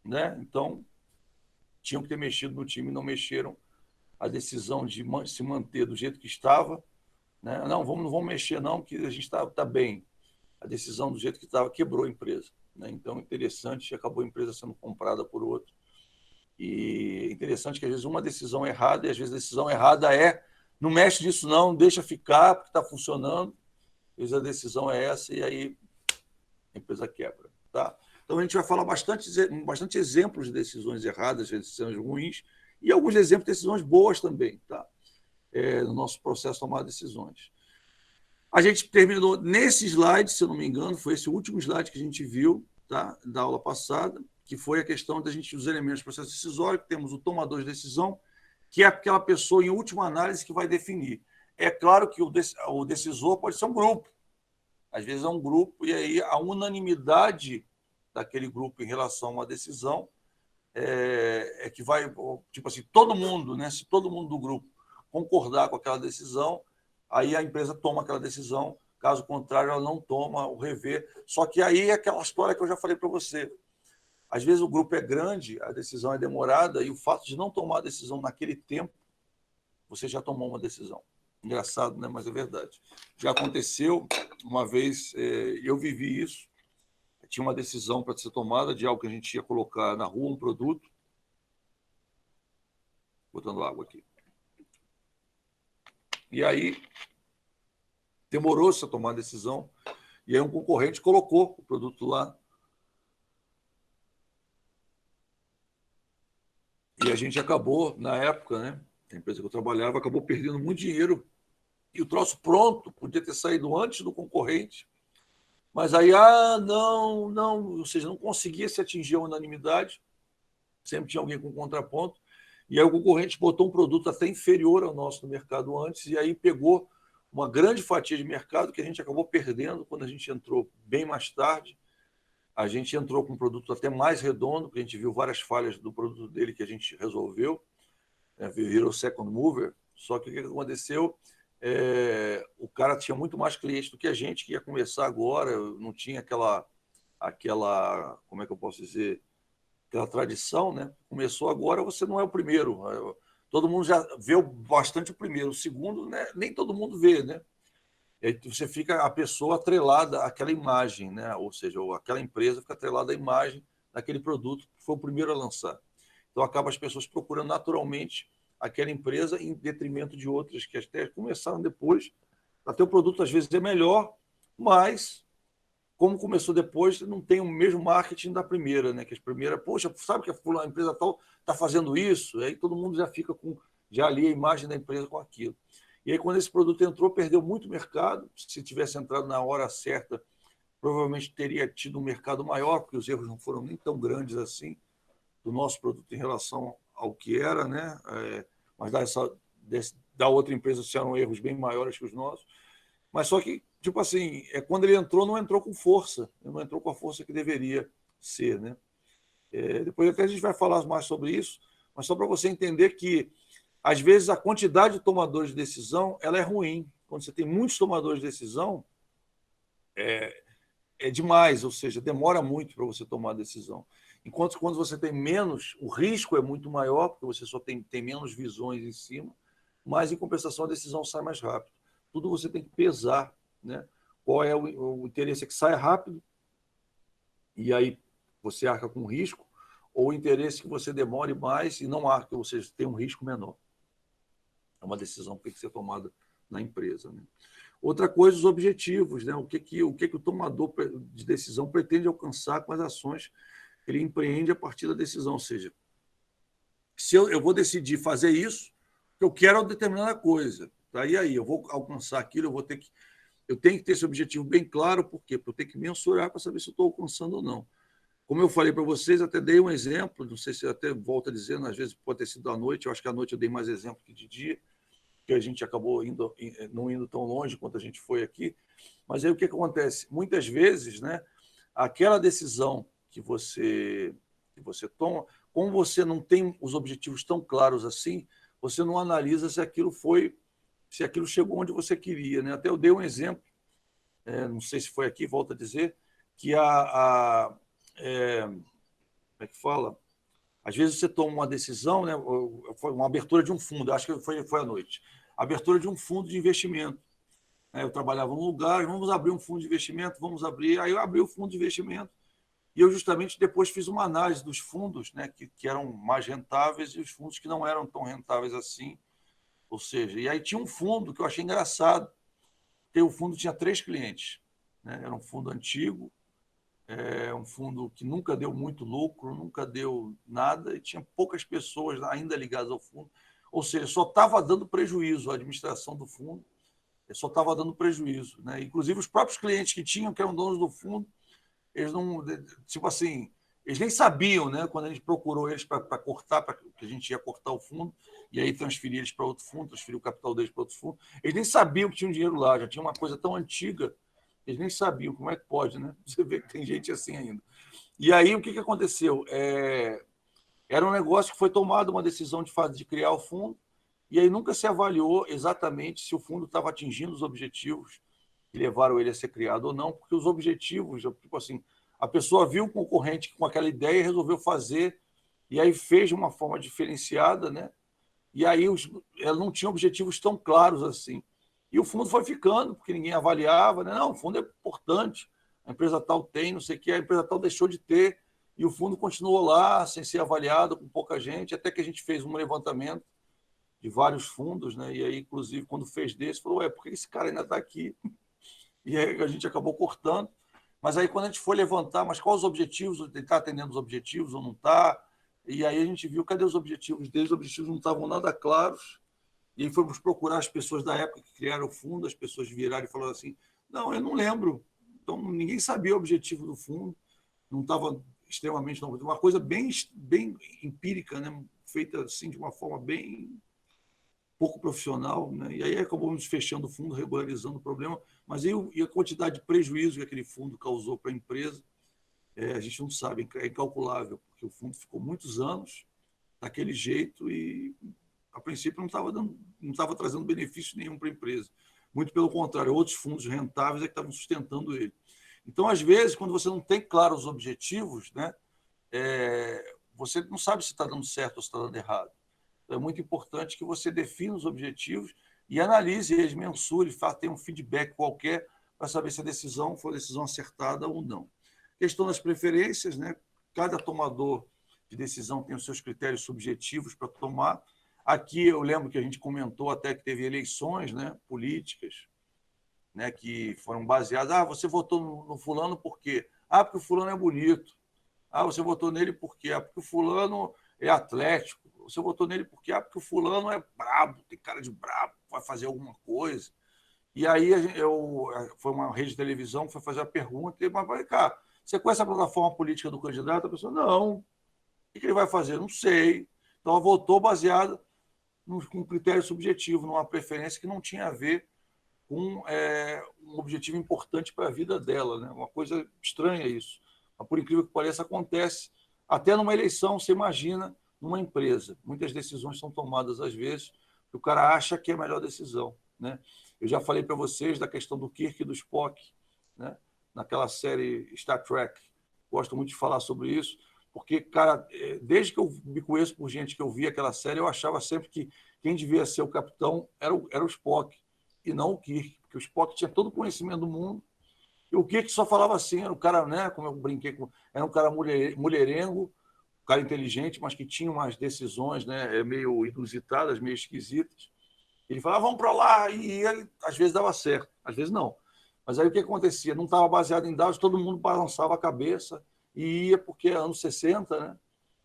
né, então tinham que ter mexido no time, não mexeram. A decisão de se manter do jeito que estava, né, não vamos mexer não, que a gente está bem. A decisão do jeito que estava quebrou a empresa. Né? Então, interessante, acabou a empresa sendo comprada por outro. E é interessante que, às vezes, uma decisão errada, e às vezes a decisão errada não mexe nisso não, deixa ficar, porque está funcionando, às vezes a decisão é essa, e aí a empresa quebra. Tá? Então, a gente vai falar bastante exemplos de decisões erradas, de decisões ruins, e alguns exemplos de decisões boas também, tá? No nosso processo de tomar decisões. A gente terminou nesse slide, se eu não me engano, foi esse o último slide que a gente viu, tá? Da aula passada, que foi a questão da gente dos elementos do processo decisório, que temos o tomador de decisão, que é aquela pessoa, em última análise, que vai definir. É claro que o decisor pode ser um grupo. Às vezes é um grupo, e aí a unanimidade daquele grupo em relação a uma decisão é que vai, tipo assim, todo mundo, né? Se todo mundo do grupo concordar com aquela decisão, aí a empresa toma aquela decisão, caso contrário, ela não toma o rever. Só que aí é aquela história que eu já falei para você. Às vezes o grupo é grande, a decisão é demorada, e o fato de não tomar a decisão naquele tempo, você já tomou uma decisão. Engraçado, né? Mas é verdade. Já aconteceu uma vez, eu vivi isso, tinha uma decisão para ser tomada de algo que a gente ia colocar na rua, um produto. Botando água aqui. E aí, demorou-se a tomar a decisão, e aí um concorrente colocou o produto lá. E a gente acabou, na época, né, a empresa que eu trabalhava, acabou perdendo muito dinheiro. E o troço pronto, podia ter saído antes do concorrente, mas aí, não, ou seja, não conseguia se atingir a unanimidade, sempre tinha alguém com contraponto, e aí o concorrente botou um produto até inferior ao nosso no mercado antes, e aí pegou uma grande fatia de mercado que a gente acabou perdendo quando a gente entrou bem mais tarde. A gente entrou com um produto até mais redondo, porque a gente viu várias falhas do produto dele que a gente resolveu, virou second mover, só que o que aconteceu? O cara tinha muito mais clientes do que a gente, que ia começar agora, não tinha aquela, como é que eu posso dizer, aquela tradição, né? Começou agora, você não é o primeiro. Todo mundo já vê bastante o primeiro. O segundo, né? Nem todo mundo vê, né? E aí você fica a pessoa atrelada àquela imagem, né? Ou seja, aquela empresa fica atrelada à imagem daquele produto que foi o primeiro a lançar. Então acaba as pessoas procurando naturalmente aquela empresa em detrimento de outras que até começaram depois. Até o produto às vezes é melhor, mas como começou depois, não tem o mesmo marketing da primeira, né? Que as primeiras, poxa, sabe que a empresa tal está fazendo isso? E aí todo mundo já fica com, já ali a imagem da empresa com aquilo. E aí, quando esse produto entrou, perdeu muito mercado. Se tivesse entrado na hora certa, provavelmente teria tido um mercado maior, porque os erros não foram nem tão grandes assim do nosso produto em relação ao que era, né? Mas da outra empresa eram erros bem maiores que os nossos. Mas só que, tipo assim, quando ele entrou, não entrou com força, não entrou com a força que deveria ser, né? Depois até a gente vai falar mais sobre isso, mas só para você entender que, às vezes, a quantidade de tomadores de decisão ela é ruim. Quando você tem muitos tomadores de decisão, é demais, ou seja, demora muito para você tomar a decisão. Enquanto quando você tem menos, o risco é muito maior, porque você só tem menos visões em cima, mas, em compensação, a decisão sai mais rápido. Tudo você tem que pesar, né? Qual é o interesse, é que saia rápido, e aí você arca com risco, ou o interesse que você demore mais e não arca, ou seja, tem um risco menor. É uma decisão que tem que ser tomada na empresa, né? Outra coisa, os objetivos, né? O que o tomador de decisão pretende alcançar com as ações que ele empreende a partir da decisão. Ou seja, se eu vou decidir fazer isso, eu quero uma determinada coisa. Tá? E aí, eu vou alcançar aquilo, eu tenho que ter esse objetivo bem claro, por quê? Porque eu tenho que mensurar para saber se eu estou alcançando ou não. Como eu falei para vocês, até dei um exemplo, não sei se eu até volto a dizer, às vezes pode ter sido à noite, eu acho que à noite eu dei mais exemplo que de dia, que a gente acabou não indo tão longe quanto a gente foi aqui. Mas aí o que acontece? Muitas vezes, né, aquela decisão que você toma, como você não tem os objetivos tão claros assim, você não analisa se aquilo chegou onde você queria, né? Até eu dei um exemplo, não sei se foi aqui, volto a dizer, que como é que fala? Às vezes você toma uma decisão, né? Foi uma abertura de um fundo, acho que foi à noite, abertura de um fundo de investimento. Eu trabalhava num lugar, vamos abrir um fundo de investimento, vamos abrir. Aí eu abri o fundo de investimento E eu justamente depois fiz uma análise dos fundos, né, que eram mais rentáveis e os fundos que não eram tão rentáveis assim. Ou seja, e aí tinha um fundo que eu achei engraçado, porque o fundo tinha 3 clientes. Né? Era um fundo antigo, um fundo que nunca deu muito lucro, nunca deu nada, e tinha poucas pessoas ainda ligadas ao fundo. Ou seja, só estava dando prejuízo a administração do fundo, só estava dando prejuízo. Né? Inclusive, os próprios clientes que tinham, que eram donos do fundo, eles não, tipo assim, eles nem sabiam, né? Quando a gente procurou eles para cortar, para que a gente ia cortar o fundo, e aí transferir eles para outro fundo, transferir o capital deles para outro fundo, eles nem sabiam que tinha um dinheiro lá, já tinha uma coisa tão antiga, eles nem sabiam como é que pode, né? Você vê que tem gente assim ainda. E aí o que aconteceu? Era um negócio que foi tomada uma decisão de criar o fundo, e aí nunca se avaliou exatamente se o fundo estava atingindo os objetivos que levaram ele a ser criado ou não, porque os objetivos, tipo assim, a pessoa viu o concorrente com aquela ideia e resolveu fazer, e aí fez de uma forma diferenciada, né? E aí ela não tinha objetivos tão claros assim. E o fundo foi ficando, porque ninguém avaliava, né? Não, o fundo é importante, a empresa tal tem, não sei o que, a empresa tal deixou de ter, e o fundo continuou lá, sem ser avaliado, com pouca gente, até que a gente fez um levantamento de vários fundos, né? E aí, inclusive, quando fez desse, falou, por que esse cara ainda está aqui? E aí a gente acabou cortando. Mas aí, quando a gente foi levantar, mas quais os objetivos? Ele está atendendo os objetivos ou não está? E aí a gente viu, cadê os objetivos deles? Os objetivos não estavam nada claros. E aí fomos procurar as pessoas da época que criaram o fundo, as pessoas viraram e falaram assim, não, eu não lembro. Então, ninguém sabia o objetivo do fundo, não estava extremamente... Uma coisa bem empírica, né? Feita assim, de uma forma bem pouco profissional, né? E aí acabamos fechando o fundo, regularizando o problema, mas e a quantidade de prejuízo que aquele fundo causou para a empresa, a gente não sabe, é incalculável, porque o fundo ficou muitos anos daquele jeito e, a princípio, não estava trazendo benefício nenhum para a empresa. Muito pelo contrário, outros fundos rentáveis é que estavam sustentando ele. Então, às vezes, quando você não tem claro os objetivos, né, você não sabe se está dando certo ou se está dando errado. É muito importante que você defina os objetivos e analise eles, mensure, tenha um feedback qualquer para saber se a decisão foi a decisão acertada ou não. Questão das preferências, né? Cada tomador de decisão tem os seus critérios subjetivos para tomar. Aqui eu lembro que a gente comentou até que teve eleições, né, políticas, né, que foram baseadas. Você votou no fulano por quê? Porque o fulano é bonito. Você votou nele por quê? Porque o fulano é atlético. Você votou nele por quê? Porque o fulano é brabo, tem cara de brabo, vai fazer alguma coisa. E aí foi uma rede de televisão, foi fazer a pergunta, mas vai cá, você conhece a plataforma política do candidato? A pessoa, não. O que ele vai fazer? Não sei. Então, ela votou baseada num critério subjetivo, numa preferência que não tinha a ver com um objetivo importante para a vida dela. Né? Uma coisa estranha isso. Mas, por incrível que pareça, acontece até numa eleição, você imagina, numa empresa. Muitas decisões são tomadas, às vezes, que o cara acha que é a melhor decisão. Né? Eu já falei para vocês da questão do Kirk e do Spock, né? Naquela série Star Trek. Gosto muito de falar sobre isso, porque, cara, desde que eu me conheço por gente que eu vi aquela série, eu achava sempre que quem devia ser o capitão era o Spock e não o Kirk, porque o Spock tinha todo o conhecimento do mundo, e o Kirk só falava assim, era um cara, né, como eu brinquei, era um cara mulherengo, um cara inteligente, mas que tinha umas decisões, né, meio inusitadas, meio esquisitas. Ele falava, vamos para lá, e ele, às vezes dava certo, às vezes não. Mas aí o que acontecia? Não estava baseado em dados, todo mundo balançava a cabeça e ia, porque anos 60, né?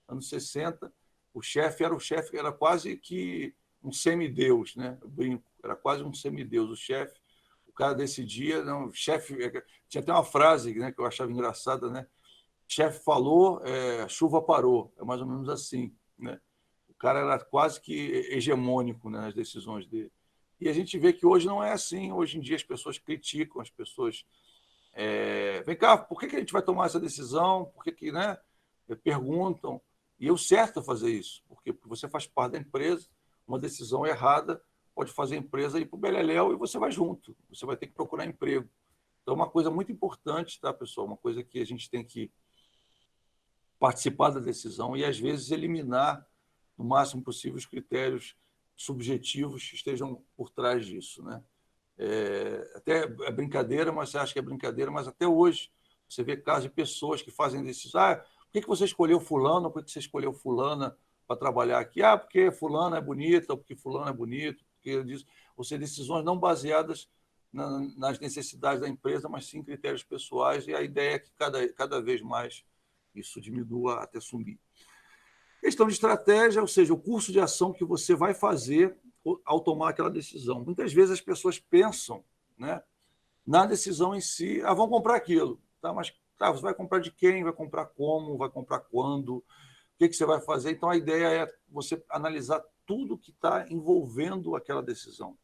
Anos 60, o chefe era quase que um semideus, né? Eu brinco, era quase um semideus o chefe. O cara decidia, não, o chefe tinha até uma frase, né, que eu achava engraçada, né? Chefe falou, chuva parou, é mais ou menos assim, né? O cara era quase que hegemônico, né, nas decisões dele. E a gente vê que hoje não é assim. Hoje em dia as pessoas criticam, as pessoas vem cá, por que a gente vai tomar essa decisão? Por que, né? Perguntam. E o certo é fazer isso, porque você faz parte da empresa, uma decisão errada pode fazer a empresa ir para o beleléu e você vai junto, você vai ter que procurar emprego. Então, é uma coisa muito importante, tá, pessoal? Uma coisa que a gente tem que participar da decisão e, às vezes, eliminar no máximo possível os critérios subjetivos que estejam por trás disso, né? Até é brincadeira, mas você acha que é brincadeira, mas até hoje Você vê casos de pessoas que fazem decisões. Ah, por que você escolheu fulano? Por que você escolheu fulana para trabalhar aqui? Ah, porque fulana é bonita, ou porque fulano é bonito, porque disso. Ou seja, decisões não baseadas nas necessidades da empresa, mas sim critérios pessoais, e a ideia é que cada vez mais isso diminua até sumir. Questão de estratégia, ou seja, o curso de ação que você vai fazer ao tomar aquela decisão. Muitas vezes as pessoas pensam, né, na decisão em si, vão comprar aquilo, tá? Mas você vai comprar de quem, vai comprar como, vai comprar quando, o que você vai fazer. Então, a ideia é você analisar tudo que está envolvendo aquela decisão.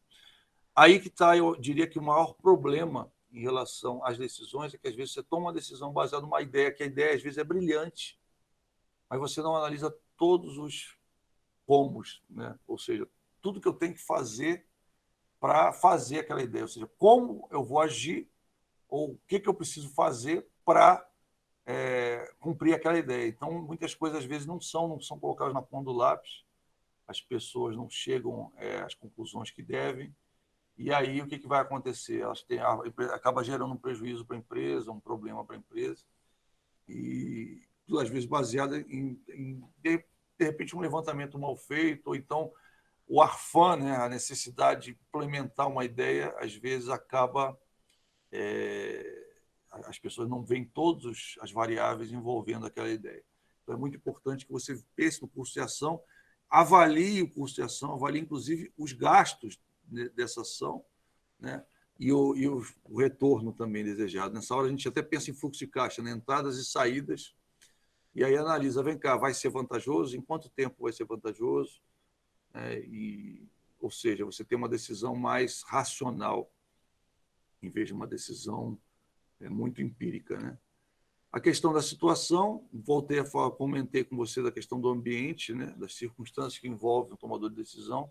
Aí que está, eu diria que o maior problema em relação às decisões é que, às vezes, você toma uma decisão baseada numa ideia, que a ideia, às vezes, é brilhante, mas você não analisa todos os pomos, né? Ou seja, tudo que eu tenho que fazer para fazer aquela ideia, ou seja, como eu vou agir ou o que eu preciso fazer para cumprir aquela ideia. Então, muitas coisas, às vezes, não são colocadas na ponta do lápis, as pessoas não chegam às conclusões que devem, e aí o que vai acontecer? Acaba gerando um prejuízo para a empresa, um problema para a empresa, e às vezes baseada de repente, um levantamento mal feito, ou então o ARFAN, né, a necessidade de implementar uma ideia, às vezes acaba. As pessoas não veem todas as variáveis envolvendo aquela ideia. Então, é muito importante que você pense no custo de ação, avalie o custo de ação, avalie, inclusive, os gastos dessa ação, né? E o retorno também desejado. Nessa hora, a gente até pensa em fluxo de caixa, né? Entradas e saídas, e aí analisa, vem cá, vai ser vantajoso? Em quanto tempo vai ser vantajoso? Ou seja, você tem uma decisão mais racional, em vez de uma decisão muito empírica, né? A questão da situação, voltei a falar, comentei com você da questão do ambiente, né? Das circunstâncias que envolvem o tomador de decisão.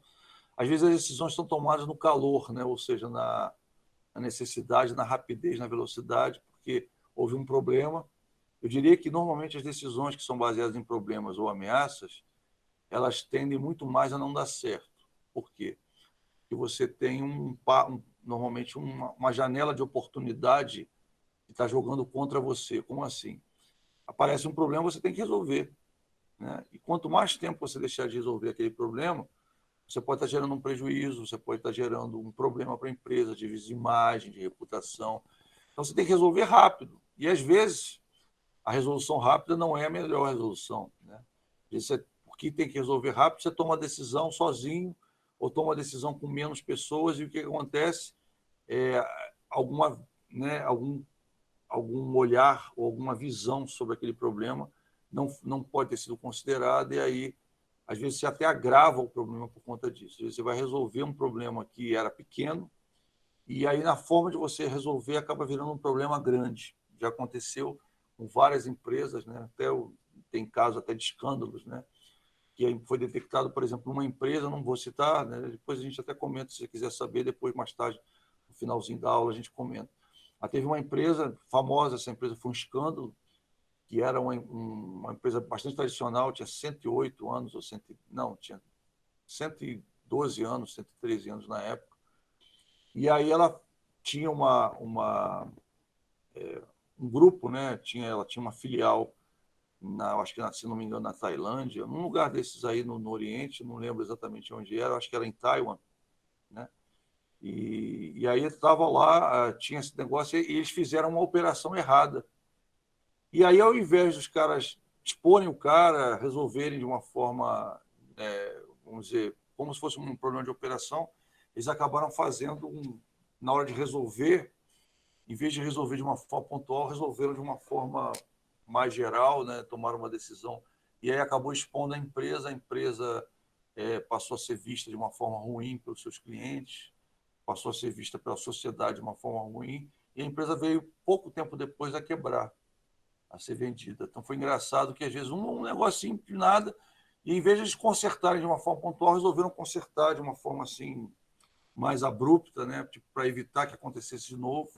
Às vezes as decisões são tomadas no calor, né? Ou seja, na necessidade, na rapidez, na velocidade, porque houve um problema. Eu diria que normalmente as decisões que são baseadas em problemas ou ameaças, elas tendem muito mais a não dar certo. Por quê? Porque você tem normalmente uma janela de oportunidade que está jogando contra você. Como assim? Aparece um problema, você tem que resolver, né? E quanto mais tempo você deixar de resolver aquele problema, você pode estar gerando um prejuízo, você pode estar gerando um problema para a empresa, de imagem, de reputação. Então, você tem que resolver rápido. E, às vezes, a resolução rápida não é a melhor resolução, né? Porque tem que resolver rápido, você toma a decisão sozinho ou toma a decisão com menos pessoas, e o que acontece? Alguma, né, algum olhar ou alguma visão sobre aquele problema não pode ter sido considerada, e aí, às vezes, você até agrava o problema por conta disso. Você vai resolver um problema que era pequeno, e aí, na forma de você resolver, acaba virando um problema grande. Já aconteceu com várias empresas, né? Tem casos até de escândalos, né? Que aí foi detectado, por exemplo, uma empresa, não vou citar, né? Depois a gente até comenta, se você quiser saber, depois, mais tarde, no finalzinho da aula, a gente comenta. Teve uma empresa famosa, essa empresa foi um escândalo, que era uma empresa bastante tradicional, tinha 108 anos, não, tinha 112 anos, 113 anos na época. E aí ela tinha um grupo, né? Ela tinha uma filial, acho que, se não me engano, na Tailândia, num lugar desses aí no Oriente, não lembro exatamente onde era, acho que era em Taiwan, né? E aí estava lá, tinha esse negócio, e eles fizeram uma operação errada. E aí, ao invés dos caras exporem o cara, resolverem de uma forma, vamos dizer, como se fosse um problema de operação, eles acabaram fazendo, na hora de resolver, em vez de resolver de uma forma pontual, resolveram de uma forma mais geral, né? Tomaram uma decisão. E aí acabou expondo a empresa passou a ser vista de uma forma ruim pelos seus clientes, passou a ser vista pela sociedade de uma forma ruim, e a empresa veio, pouco tempo depois, a quebrar, a ser vendida. Então, foi engraçado que, às vezes, um negocinho de nada, e em vez de eles consertarem de uma forma pontual, resolveram consertar de uma forma assim mais abrupta, né? Tipo, para evitar que acontecesse de novo.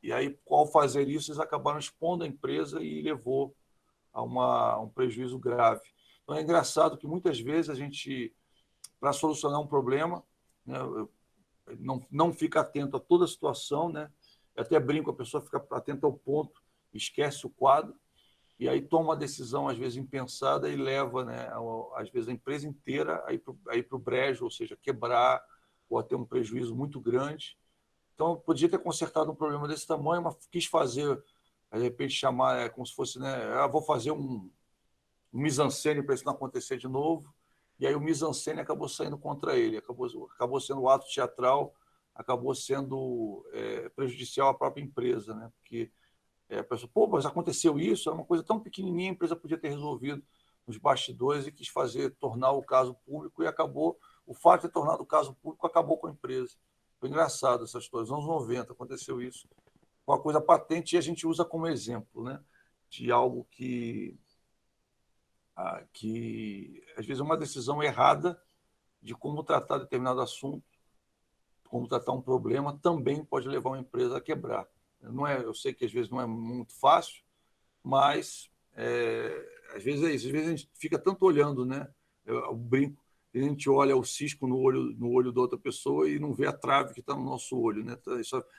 E aí, ao fazer isso, eles acabaram expondo a empresa e levou a um prejuízo grave. Então, é engraçado que, muitas vezes, a gente, para solucionar um problema, né, não fica atento a toda a situação, né? Eu até brinco, a pessoa fica atenta ao ponto esquece o quadro, e aí toma uma decisão, às vezes, impensada e leva, né, às vezes, a empresa inteira a ir para o brejo, ou seja, quebrar ou a ter um prejuízo muito grande. Então, eu podia ter consertado um problema desse tamanho, mas quis fazer, de repente, chamar, como se fosse, né, vou fazer um mise-en-scène para isso não acontecer de novo, e aí o mise-en-scène acabou saindo contra ele, acabou sendo o ato teatral, acabou sendo prejudicial à própria empresa, né? Porque a pessoa, pô, mas aconteceu isso, é uma coisa tão pequenininha, a empresa podia ter resolvido nos bastidores e quis tornar o caso público, e acabou, o fato de ter tornado o caso público acabou com a empresa. Foi engraçado essa história, nos anos 90 aconteceu isso, uma coisa patente, e a gente usa como exemplo, né, de algo que às vezes é uma decisão errada de como tratar determinado assunto, como tratar um problema, também pode levar uma empresa a quebrar. Não é, eu sei que às vezes não é muito fácil, mas às vezes é isso. Às vezes a gente fica tanto olhando, né? Eu brinco, a gente olha o cisco no olho da outra pessoa e não vê a trave que está no nosso olho, né?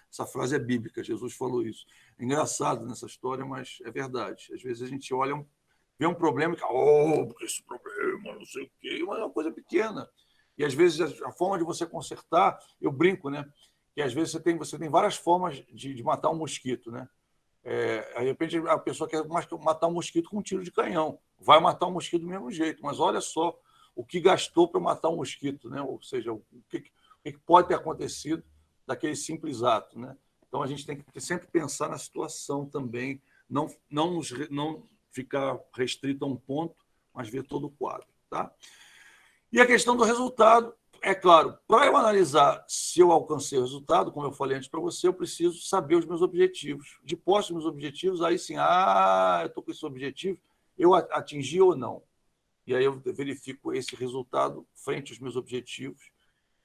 Essa frase é bíblica, Jesus falou isso. É engraçado nessa história, mas é verdade. Às vezes a gente olha, vê um problema e fica, porque esse problema, não sei o quê, mas é uma coisa pequena. E às vezes a forma de você consertar, eu brinco, né? Que às vezes você tem várias formas de matar um mosquito, né? De repente a pessoa quer matar um mosquito com um tiro de canhão. Vai matar um mosquito do mesmo jeito, mas olha só o que gastou para matar um mosquito, né? Ou seja, o que pode ter acontecido daquele simples ato, né? Então a gente tem que sempre pensar na situação também, não ficar restrito a um ponto, mas ver todo o quadro, tá? E a questão do resultado, é claro, para eu analisar se eu alcancei o resultado, como eu falei antes para você, eu preciso saber os meus objetivos. De posse dos meus objetivos, aí sim, eu estou com esse objetivo, eu atingi ou não. E aí eu verifico esse resultado frente aos meus objetivos,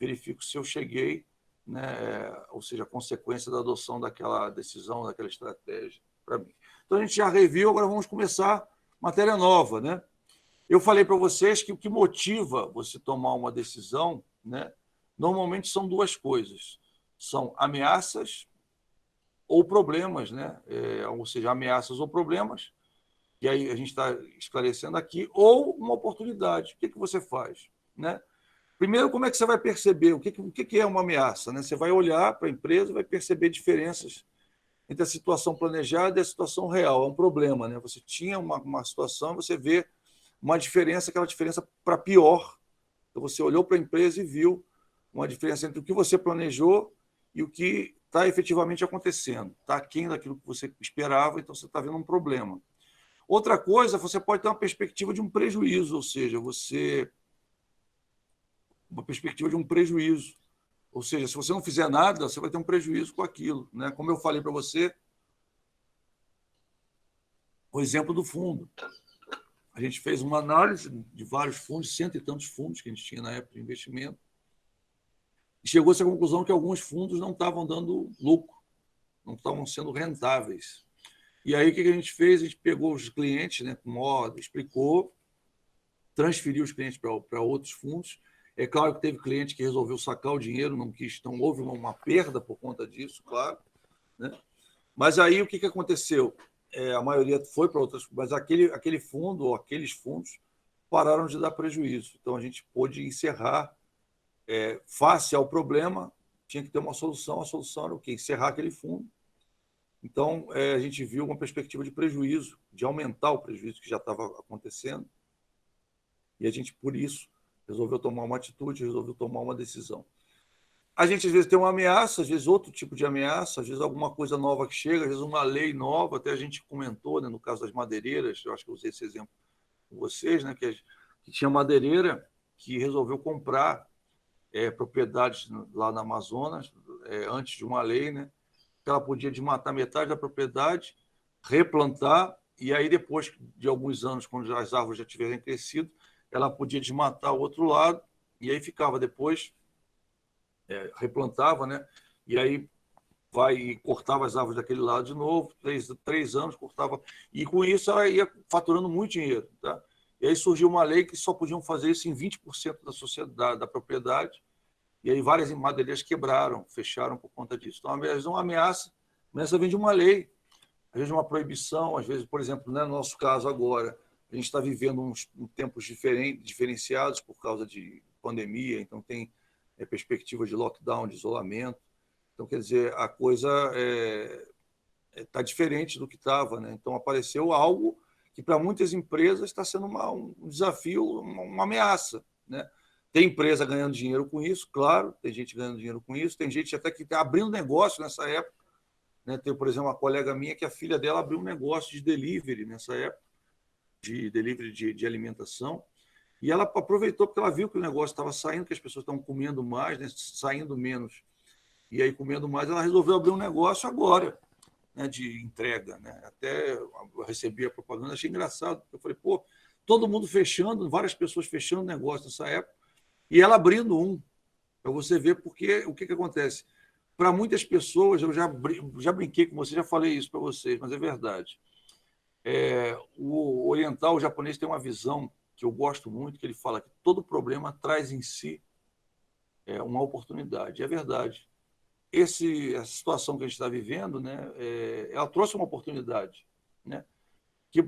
verifico se eu cheguei, né, ou seja, a consequência da adoção daquela decisão, daquela estratégia para mim. Então a gente já reviu, agora vamos começar matéria nova, né? Eu falei para vocês que o que motiva você tomar uma decisão, né, normalmente são duas coisas. São ameaças ou problemas, né? Ou seja, ameaças ou problemas, e aí a gente está esclarecendo aqui, ou uma oportunidade. O que você faz? Né? Primeiro, como é que você vai perceber o que é uma ameaça? Né? Você vai olhar para a empresa e vai perceber diferenças entre a situação planejada e a situação real. É um problema. Né? Você tinha uma situação, você vê uma diferença, aquela diferença para pior. Então, você olhou para a empresa e viu uma diferença entre o que você planejou e o que está efetivamente acontecendo. Está aquém daquilo que você esperava, então você está vendo um problema. Outra coisa, você pode ter uma perspectiva de um prejuízo, ou seja, uma perspectiva de um prejuízo. Ou seja, se você não fizer nada, você vai ter um prejuízo com aquilo. Né? Como eu falei para você, o exemplo do fundo. A gente fez uma análise de vários fundos, cento e tantos fundos que a gente tinha na época de investimento, e chegou-se à conclusão que alguns fundos não estavam dando lucro, não estavam sendo rentáveis. E aí, o que a gente fez? A gente pegou os clientes, né, com modo, explicou, transferiu os clientes para outros fundos. É claro que teve cliente que resolveu sacar o dinheiro, não quis, então houve uma perda por conta disso, claro. Né? Mas aí, o que aconteceu? A maioria foi para outras, mas aquele fundo ou aqueles fundos pararam de dar prejuízo. Então, a gente pôde encerrar, face ao problema, tinha que ter uma solução. A solução era o quê? Encerrar aquele fundo. Então, a gente viu uma perspectiva de prejuízo, de aumentar o prejuízo que já estava acontecendo. E a gente, por isso, resolveu tomar uma atitude, resolveu tomar uma decisão. A gente, às vezes, tem uma ameaça, às vezes, outro tipo de ameaça, às vezes, alguma coisa nova que chega, às vezes, uma lei nova. Até a gente comentou, né, no caso das madeireiras, eu acho que eu usei esse exemplo com vocês, né, que tinha madeireira que resolveu comprar propriedades lá na Amazonas, antes de uma lei, né, que ela podia desmatar metade da propriedade, replantar, e aí depois de alguns anos, quando as árvores já tiverem crescido, ela podia desmatar o outro lado, e aí ficava depois, replantava, né, e aí e cortava as árvores daquele lado de novo, 3 anos, cortava, e com isso ela ia faturando muito dinheiro. Tá? E aí surgiu uma lei que só podiam fazer isso em 20% da sociedade, da propriedade, e aí várias madeireiras quebraram, fecharam por conta disso. Então, uma ameaça vem de uma lei. às vezes uma proibição, às vezes, por exemplo, né, no nosso caso agora, a gente está vivendo uns tempos diferenciados por causa de pandemia, então tem perspectiva de lockdown, de isolamento. Então, quer dizer, a coisa está diferente do que estava, né? Então, apareceu algo que, para muitas empresas, está sendo um desafio, uma ameaça, né? Tem empresa ganhando dinheiro com isso, claro, tem gente ganhando dinheiro com isso, tem gente até que está abrindo negócio nessa época, né? Tem, por exemplo, uma colega minha que a filha dela abriu um negócio de delivery nessa época, de delivery de alimentação, e ela aproveitou porque ela viu que o negócio estava saindo, que as pessoas estavam comendo mais, né? Saindo menos, e aí comendo mais, ela resolveu abrir um negócio agora, né, de entrega, né? Até eu recebi a propaganda, achei engraçado, porque eu falei, pô, todo mundo fechando, várias pessoas fechando negócio nessa época, e ela abrindo um, para você ver porque o que acontece. Para muitas pessoas, eu já brinquei com você, já falei isso para vocês, mas é verdade. O oriental, o japonês, tem uma visão que eu gosto muito, que ele fala que todo problema traz em si uma oportunidade. É verdade. Essa situação que a gente está vivendo, né, ela trouxe uma oportunidade, né?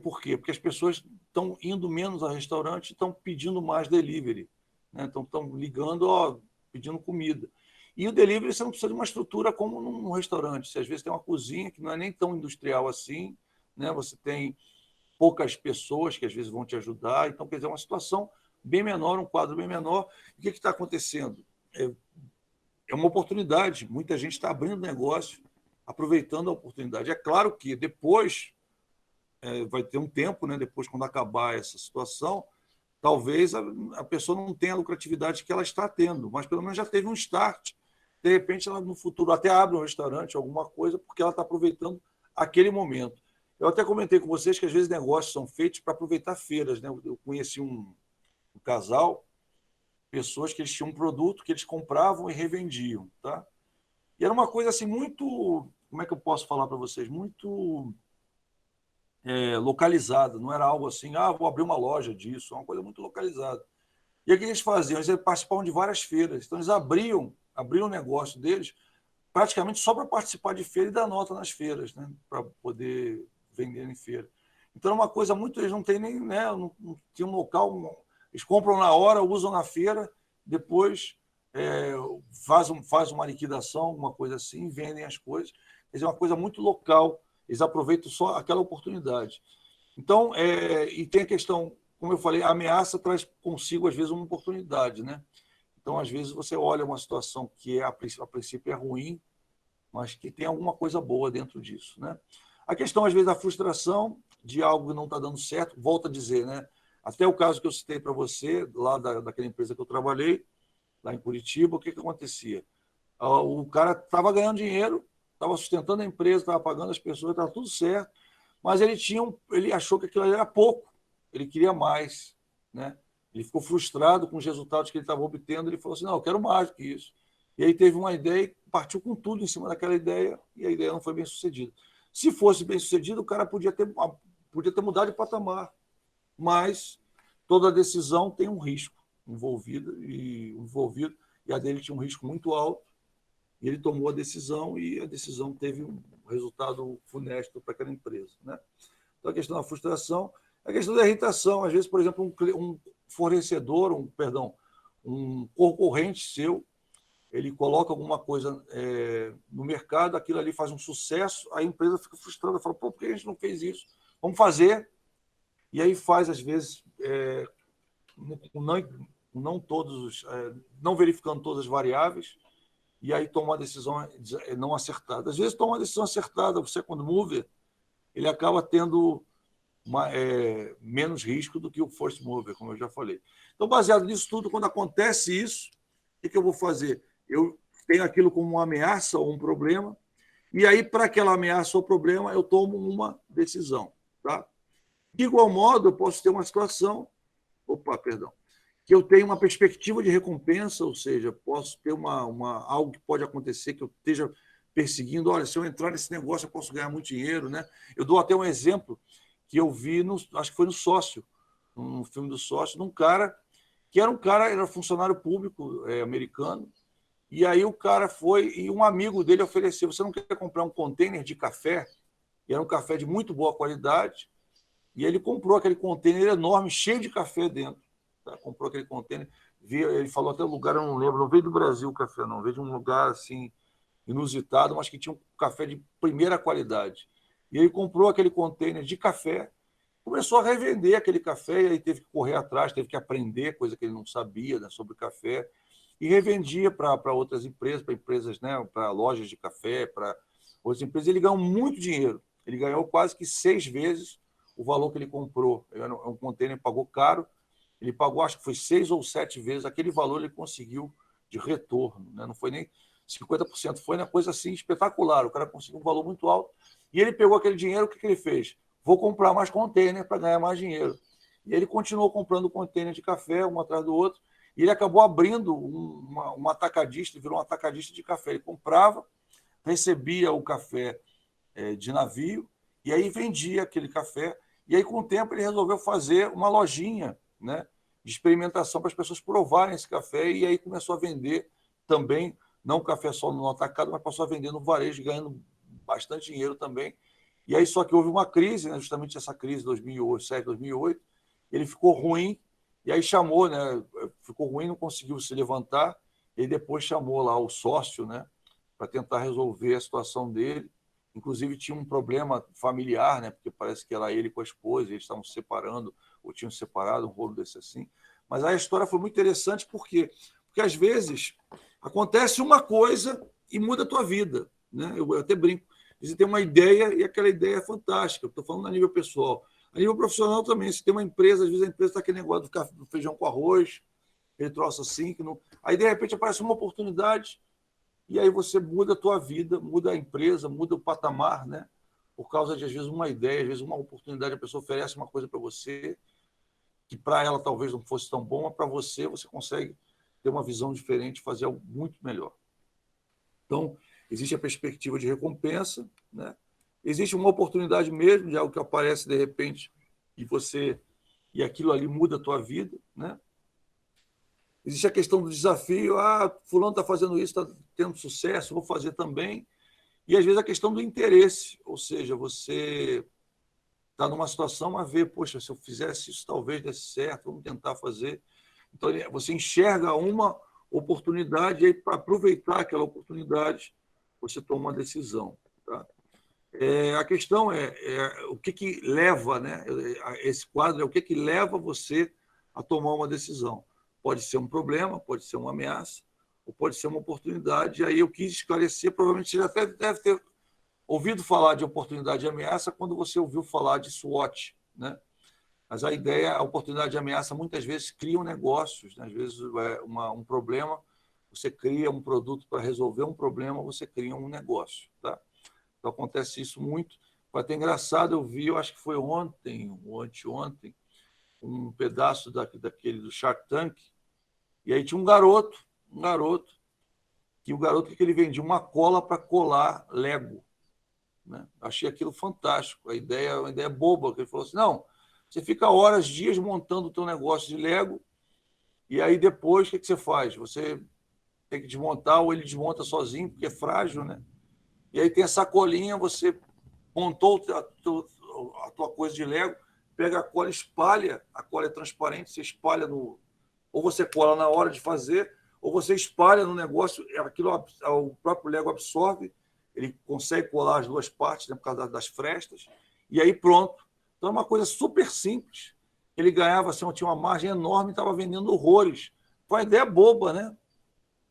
Por quê? Porque as pessoas estão indo menos a restaurante, estão pedindo mais delivery, né? Estão ligando, ó, pedindo comida. E o delivery você não precisa de uma estrutura como num restaurante. Você às vezes tem uma cozinha que não é nem tão industrial assim, né? Você tem poucas pessoas que às vezes vão te ajudar. Então, quer dizer, é uma situação bem menor, um quadro bem menor. O que está acontecendo? É uma oportunidade. Muita gente está abrindo negócio, aproveitando a oportunidade. É claro que depois vai ter um tempo, né? Depois, quando acabar essa situação, talvez a pessoa não tenha a lucratividade que ela está tendo, mas pelo menos já teve um start. De repente, ela no futuro até abre um restaurante, alguma coisa, porque ela está aproveitando aquele momento. Eu até comentei com vocês que às vezes negócios são feitos para aproveitar feiras, né? Eu conheci um casal, pessoas que eles tinham um produto que eles compravam e revendiam, tá? E era uma coisa assim muito, como é que eu posso falar para vocês? Muito localizada, não era algo assim, vou abrir uma loja disso, é uma coisa muito localizada. E o que eles faziam? Eles participavam de várias feiras, então eles abriam o negócio deles praticamente só para participar de feira e dar nota nas feiras, né? Para poder vender em feira. Então é uma coisa muito, eles não têm nem, né? Não tinha um local, eles compram na hora, usam na feira, depois faz uma liquidação, alguma coisa assim, vendem as coisas. Quer dizer, é uma coisa muito local, eles aproveitam só aquela oportunidade. Então, e tem a questão, como eu falei, a ameaça traz consigo, às vezes, uma oportunidade, né? Então, às vezes, você olha uma situação que a princípio é ruim, mas que tem alguma coisa boa dentro disso, né? A questão, às vezes, da frustração de algo que não está dando certo, volto a dizer, né? Até o caso que eu citei para você, lá daquela empresa que eu trabalhei, lá em Curitiba, o que acontecia? O cara estava ganhando dinheiro, estava sustentando a empresa, estava pagando as pessoas, estava tudo certo, mas ele achou que aquilo era pouco, ele queria mais, né? Ele ficou frustrado com os resultados que ele estava obtendo, ele falou assim, não, eu quero mais do que isso. E aí teve uma ideia e partiu com tudo em cima daquela ideia, e a ideia não foi bem sucedida. Se fosse bem sucedido, o cara podia ter mudado de patamar, mas toda decisão tem um risco envolvido, e a dele tinha um risco muito alto, e ele tomou a decisão, e a decisão teve um resultado funesto para aquela empresa, né? Então, a questão da frustração, a questão da irritação. Às vezes, por exemplo, um fornecedor, um concorrente seu, ele coloca alguma coisa no mercado, aquilo ali faz um sucesso, a empresa fica frustrada, fala, pô, por que a gente não fez isso? Vamos fazer. E aí faz, às vezes, não todos não verificando todas as variáveis, e aí toma uma decisão não acertada. Às vezes toma uma decisão acertada, o second mover, ele acaba tendo menos risco do que o first mover, como eu já falei. Então, baseado nisso tudo, quando acontece isso, o que eu vou fazer? Eu tenho aquilo como uma ameaça ou um problema, e aí, para aquela ameaça ou problema, eu tomo uma decisão. Tá? De igual modo, eu posso ter uma situação, que eu tenho uma perspectiva de recompensa, ou seja, posso ter algo que pode acontecer, que eu esteja perseguindo. Olha, se eu entrar nesse negócio, eu posso ganhar muito dinheiro, né? Eu dou até um exemplo que eu vi, acho que foi no Sócio, no filme do Sócio, num cara que era funcionário público americano, e aí o cara foi, e um amigo dele ofereceu, você não quer comprar um container de café? e era um café de muito boa qualidade, e ele comprou aquele container enorme, cheio de café dentro. Tá? Comprou aquele container, ele falou até o lugar, eu não lembro, não veio do Brasil o café, não, veio de um lugar assim inusitado, mas que tinha um café de primeira qualidade. E ele comprou aquele container de café, começou a revender aquele café, e aí teve que correr atrás, teve que aprender, coisa que ele não sabia, né, sobre café, e revendia para outras empresas, para empresas, né, para lojas de café, para outras empresas. Ele ganhou muito dinheiro. Ele ganhou quase que 6 vezes o valor que ele comprou. Era um container, pagou caro, ele pagou, acho que foi 6 ou 7 vezes aquele valor ele conseguiu de retorno. Né? Não foi nem 50%, foi uma coisa assim espetacular. O cara conseguiu um valor muito alto. E ele pegou aquele dinheiro, o que ele fez? Vou comprar mais container para ganhar mais dinheiro. E ele continuou comprando container de café, um atrás do outro, e ele acabou abrindo uma atacadista, virou um atacadista de café. Ele comprava, recebia o café de navio, e aí vendia aquele café. E aí, com o tempo, ele resolveu fazer uma lojinha, né, de experimentação para as pessoas provarem esse café, e aí começou a vender também, não o café só no atacado, mas passou a vender no varejo, ganhando bastante dinheiro também. E aí, só que houve uma crise, né, justamente essa crise de 2007, 2008, ele ficou ruim, e aí chamou, né, ficou ruim, não conseguiu se levantar, e depois chamou lá o sócio, né, para tentar resolver a situação dele. Inclusive tinha um problema familiar, né, porque parece que era ele com a esposa, eles estavam se separando, ou tinham se separado, um rolo desse assim. Mas a história foi muito interessante, por quê? Porque às vezes acontece uma coisa e muda a tua vida. Né? Eu até brinco. Você tem uma ideia e aquela ideia é fantástica. Estou falando a nível pessoal. A nível profissional também. Se tem uma empresa, às vezes a empresa está aquele negócio do feijão com arroz, ele troço assim. Que não... Aí, de repente, aparece uma oportunidade e aí você muda a tua vida, muda a empresa, muda o patamar, né? Por causa de, às vezes, uma ideia, às vezes, uma oportunidade, a pessoa oferece uma coisa para você que para ela talvez não fosse tão bom, mas para você, você consegue ter uma visão diferente, fazer algo muito melhor. Então, existe a perspectiva de recompensa, né? Existe uma oportunidade mesmo de algo que aparece de repente e aquilo ali muda a tua vida, né? Existe a questão do desafio, fulano está fazendo isso, está tendo sucesso, vou fazer também. E às vezes a questão do interesse, ou seja, você está numa situação a ver, poxa, se eu fizesse isso talvez desse certo, vamos tentar fazer. Então você enxerga uma oportunidade e aí para aproveitar aquela oportunidade você toma uma decisão. Tá? A questão é o que leva, né? Esse quadro é o que leva você a tomar uma decisão. Pode ser um problema, pode ser uma ameaça, ou pode ser uma oportunidade. E aí eu quis esclarecer, provavelmente você já até deve ter ouvido falar de oportunidade e ameaça quando você ouviu falar de SWOT, né? Mas a ideia, a oportunidade de ameaça, muitas vezes criam negócios, né? Às vezes um problema, você cria um produto para resolver um problema, você cria um negócio, tá? Então, acontece isso muito. Foi até engraçado, eu vi, eu acho que foi ontem, ou anteontem, um pedaço daquele do Shark Tank, e aí tinha um garoto, que o garoto que ele vendia uma cola para colar Lego. Né? Achei aquilo fantástico, a ideia é uma ideia boba, que ele falou assim, não, você fica horas, dias montando o teu negócio de Lego, e aí depois o que você faz? Você tem que desmontar, ou ele desmonta sozinho, porque é frágil, né? E aí tem a sacolinha, você montou a tua coisa de Lego, pega a cola, espalha, a cola é transparente, você espalha no... Ou você cola na hora de fazer, ou você espalha no negócio, aquilo o próprio Lego absorve, ele consegue colar as duas partes, né, por causa das frestas, e aí pronto. Então é uma coisa super simples. Ele ganhava, assim, tinha uma margem enorme e estava vendendo horrores. Foi uma ideia boba, né?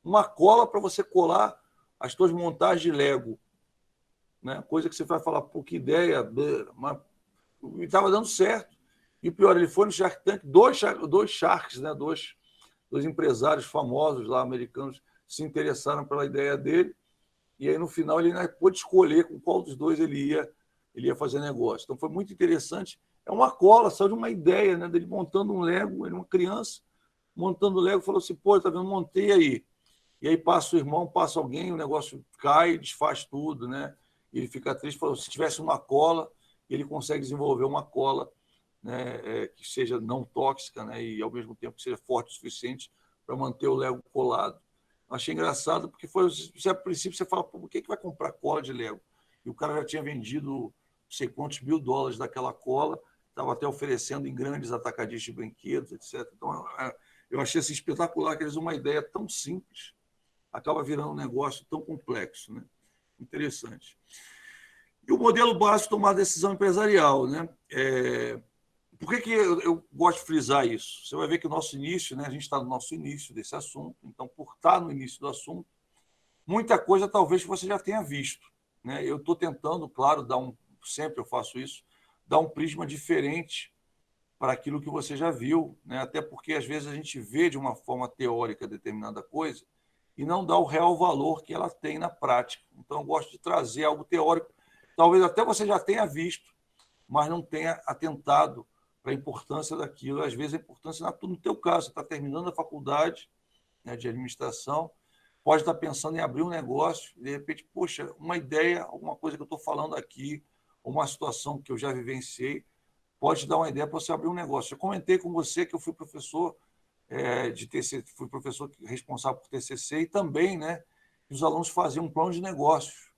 Uma cola para você colar as suas montagens de Lego. Né? Coisa que você vai falar, pô, que ideia, mas estava dando certo. E pior, ele foi no Shark Tank, dois Sharks, né? dois empresários famosos lá, americanos, se interessaram pela ideia dele, e aí no final ele pôde escolher com qual dos dois ele ia fazer negócio. Então foi muito interessante. É uma cola, só de uma ideia, né? Dele montando um Lego, ele uma criança, montando Lego, falou assim, pô, tá vendo, montei aí. E aí passa o irmão, passa alguém, o negócio cai, desfaz tudo, né? E ele fica triste, falou, se tivesse uma cola, ele consegue desenvolver uma cola, né, que seja não tóxica, né, e ao mesmo tempo que seja forte o suficiente para manter o Lego colado. Achei engraçado, porque a princípio você fala, por que vai comprar cola de Lego? E o cara já tinha vendido sei quantos $1.000 daquela cola, estava até oferecendo em grandes atacadistas de brinquedos, etc. Então, eu achei assim, espetacular que eles uma ideia tão simples acaba virando um negócio tão complexo, né? Interessante. E o modelo básico de tomar decisão empresarial, né? Por que eu gosto de frisar isso? Você vai ver que o nosso início, né? A gente está no nosso início desse assunto, então, por estar no início do assunto, muita coisa talvez você já tenha visto, né? Eu estou tentando, claro, sempre eu faço isso, dar um prisma diferente para aquilo que você já viu, né? Até porque às vezes a gente vê de uma forma teórica determinada coisa e não dá o real valor que ela tem na prática. Então eu gosto de trazer algo teórico, talvez até você já tenha visto, mas não tenha atentado para a importância daquilo. Às vezes a importância no teu caso, você está terminando a faculdade, né, de administração, pode estar pensando em abrir um negócio, e de repente, poxa, uma ideia, alguma coisa que eu estou falando aqui, uma situação que eu já vivenciei, pode dar uma ideia para você abrir um negócio. Eu comentei com você que eu fui professor de TCC, fui professor responsável por TCC e também, né, os alunos faziam um plano de negócios.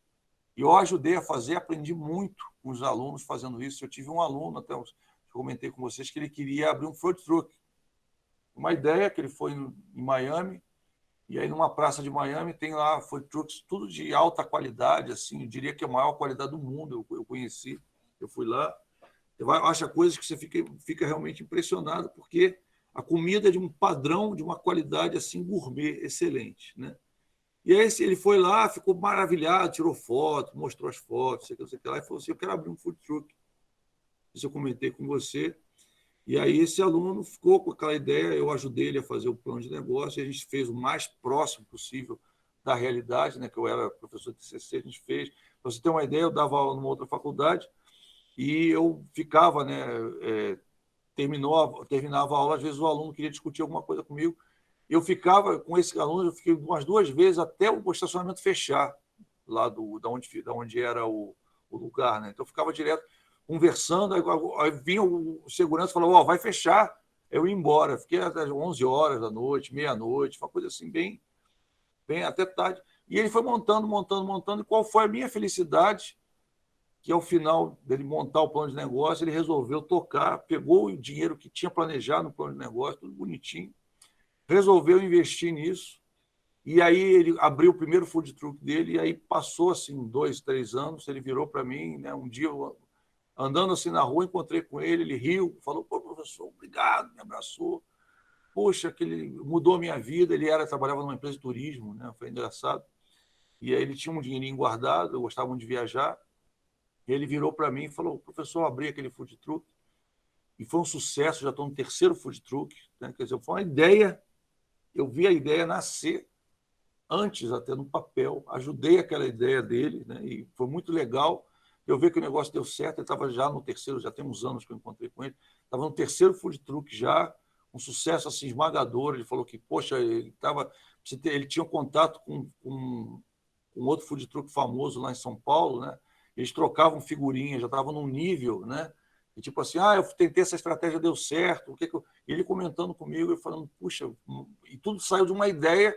E eu ajudei a fazer, aprendi muito com os alunos fazendo isso. Eu tive um aluno, até eu comentei com vocês, que ele queria abrir um food truck. Uma ideia que ele foi em Miami, e aí numa praça de Miami tem lá food trucks, tudo de alta qualidade, assim, eu diria que é a maior qualidade do mundo, eu conheci, eu fui lá. Você acha coisas que você fica realmente impressionado, porque a comida é de um padrão, de uma qualidade assim gourmet, excelente, né? E aí ele foi lá, ficou maravilhado, tirou foto, mostrou as fotos, sei que lá, e falou assim, eu quero abrir um food truck. Isso eu comentei com você. E aí esse aluno ficou com aquela ideia, eu ajudei ele a fazer o plano de negócio, e a gente fez o mais próximo possível da realidade, né? Que eu era professor de TCC, a gente fez. Para você ter uma ideia, eu dava aula numa outra faculdade, e eu ficava, né, terminava a aula, às vezes o aluno queria discutir alguma coisa comigo, eu ficava com esse aluno, eu fiquei umas 2 vezes até o estacionamento fechar, lá da onde era o lugar, né? Então eu ficava direto conversando, aí vinha o segurança e falava, vai fechar, eu ia embora, fiquei até 11 horas da noite, meia-noite, uma coisa assim, bem até tarde, e ele foi montando, e qual foi a minha felicidade que ao final dele montar o plano de negócio, ele resolveu tocar, pegou o dinheiro que tinha planejado no plano de negócio, tudo bonitinho, resolveu investir nisso, e aí ele abriu o primeiro food truck dele, e aí passou assim 2, 3 anos, ele virou para mim, né, um dia, andando assim na rua, encontrei com ele riu, falou, pô, professor, obrigado, me abraçou, poxa, que ele mudou a minha vida, trabalhava numa empresa de turismo, né, foi engraçado, e aí ele tinha um dinheirinho guardado, eu gostava muito de viajar, e ele virou para mim e falou, professor, eu abri aquele food truck, e foi um sucesso, já estou no terceiro food truck, né? Quer dizer, foi uma ideia, eu vi a ideia nascer antes até no papel, ajudei aquela ideia dele, né? E foi muito legal eu ver que o negócio deu certo, ele estava já no terceiro, já tem uns anos que eu encontrei com ele, estava no terceiro food truck já, um sucesso assim esmagador, ele falou que, poxa, ele tinha um contato com outro food truck famoso lá em São Paulo, né? Eles trocavam figurinhas, já estavam num nível, né? E tipo assim, eu tentei essa estratégia, deu certo. Ele comentando comigo e falando, puxa, e tudo saiu de uma ideia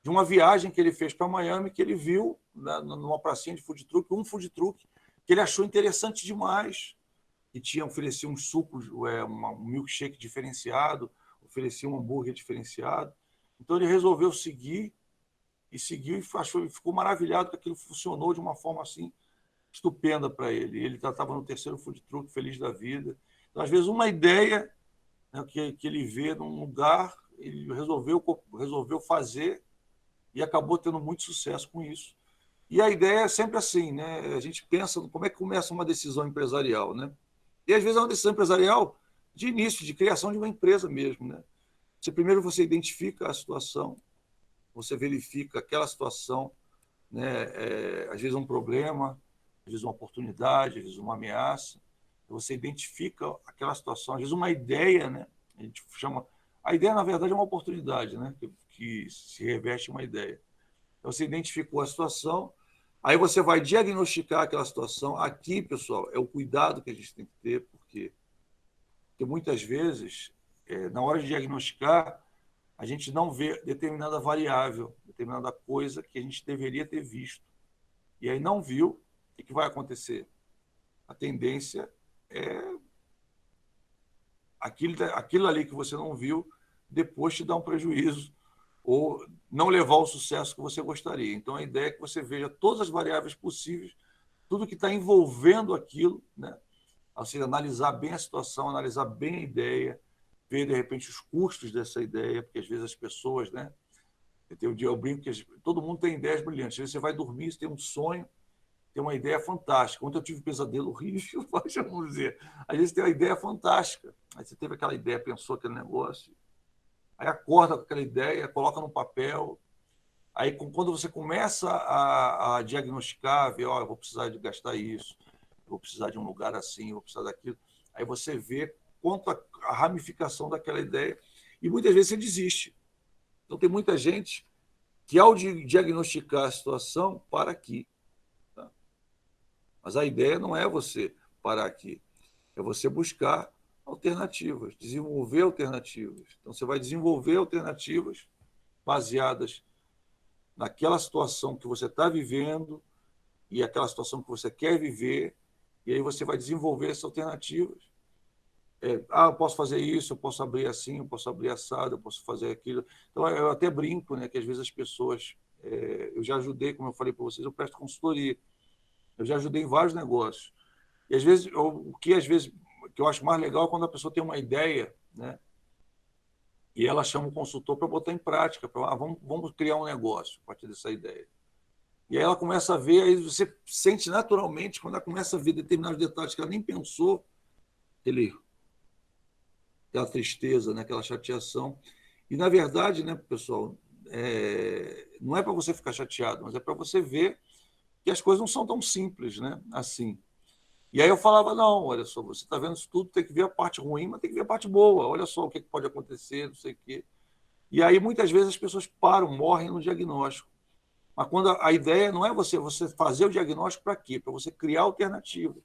de uma viagem que ele fez para Miami, que ele viu, né, numa pracinha de food truck, um food truck que ele achou interessante demais, que oferecia uns sucos, um milkshake diferenciado, oferecia um hambúrguer diferenciado. Então ele resolveu seguir e seguiu e ficou maravilhado que aquilo funcionou de uma forma assim estupenda para ele. Ele estava no terceiro food truck, feliz da vida. Então, às vezes, uma ideia, né, que ele vê num lugar, ele resolveu fazer e acabou tendo muito sucesso com isso. E a ideia é sempre assim, né? A gente pensa como é que começa uma decisão empresarial, né? E às vezes é uma decisão empresarial de início, de criação de uma empresa mesmo, né? Primeiro você identifica a situação, você verifica aquela situação, né? Às vezes um problema, às vezes uma oportunidade, às vezes uma ameaça. Você identifica aquela situação, às vezes uma ideia, né? A gente chama. A ideia, na verdade, é uma oportunidade, né? Que se reveste em uma ideia. Então, você identificou a situação, aí você vai diagnosticar aquela situação. Aqui, pessoal, é o cuidado que a gente tem que ter, porque muitas vezes, na hora de diagnosticar, a gente não vê determinada variável, determinada coisa que a gente deveria ter visto. E aí não viu, o que vai acontecer? a tendência é aquilo ali que você não viu depois te dar um prejuízo ou não levar ao sucesso que você gostaria. Então, a ideia é que você veja todas as variáveis possíveis, tudo que está envolvendo aquilo, né? Ou seja, analisar bem a situação, analisar bem a ideia, ver, de repente, os custos dessa ideia, porque às vezes as pessoas, né? Eu brinco que todo mundo tem ideias brilhantes. Às vezes você vai dormir, você tem um sonho, tem uma ideia fantástica. Ontem eu tive um pesadelo horrível, vamos dizer. Às vezes tem uma ideia fantástica. Aí você teve aquela ideia, pensou aquele negócio, aí acorda com aquela ideia, coloca no papel. Aí, quando você começa a diagnosticar, ver, ó, eu vou precisar de gastar isso, vou precisar de um lugar assim, vou precisar daquilo, aí você vê quanto a ramificação daquela ideia e muitas vezes você desiste. Então, tem muita gente que, ao diagnosticar a situação, para aqui. Tá? Mas a ideia não é você parar aqui, é você buscar alternativas, desenvolver alternativas. Então, você vai desenvolver alternativas baseadas naquela situação que você está vivendo e aquela situação que você quer viver, e aí você vai desenvolver essas alternativas. Eu posso fazer isso, eu posso abrir assim, eu posso abrir assado, eu posso fazer aquilo. Então, eu até brinco, né, que às vezes as pessoas... eu já ajudei, como eu falei para vocês, eu presto consultoria. Eu já ajudei em vários negócios. E às vezes, o que às vezes que eu acho mais legal é quando a pessoa tem uma ideia, né, e ela chama o consultor para botar em prática, para vamos criar um negócio a partir dessa ideia. E aí ela começa a ver, aí você sente naturalmente, quando ela começa a ver determinados detalhes que ela nem pensou, aquele, aquela tristeza, né, aquela chateação. E, na verdade, né, pessoal, não é para você ficar chateado, mas é para você ver que as coisas não são tão simples, né, assim. E aí eu falava, não, olha só, você está vendo isso tudo, tem que ver a parte ruim, mas tem que ver a parte boa. Olha só o que pode acontecer, não sei o quê. E aí, muitas vezes, as pessoas param, morrem no diagnóstico. Mas quando a ideia não é você fazer o diagnóstico para quê? Para você criar alternativa.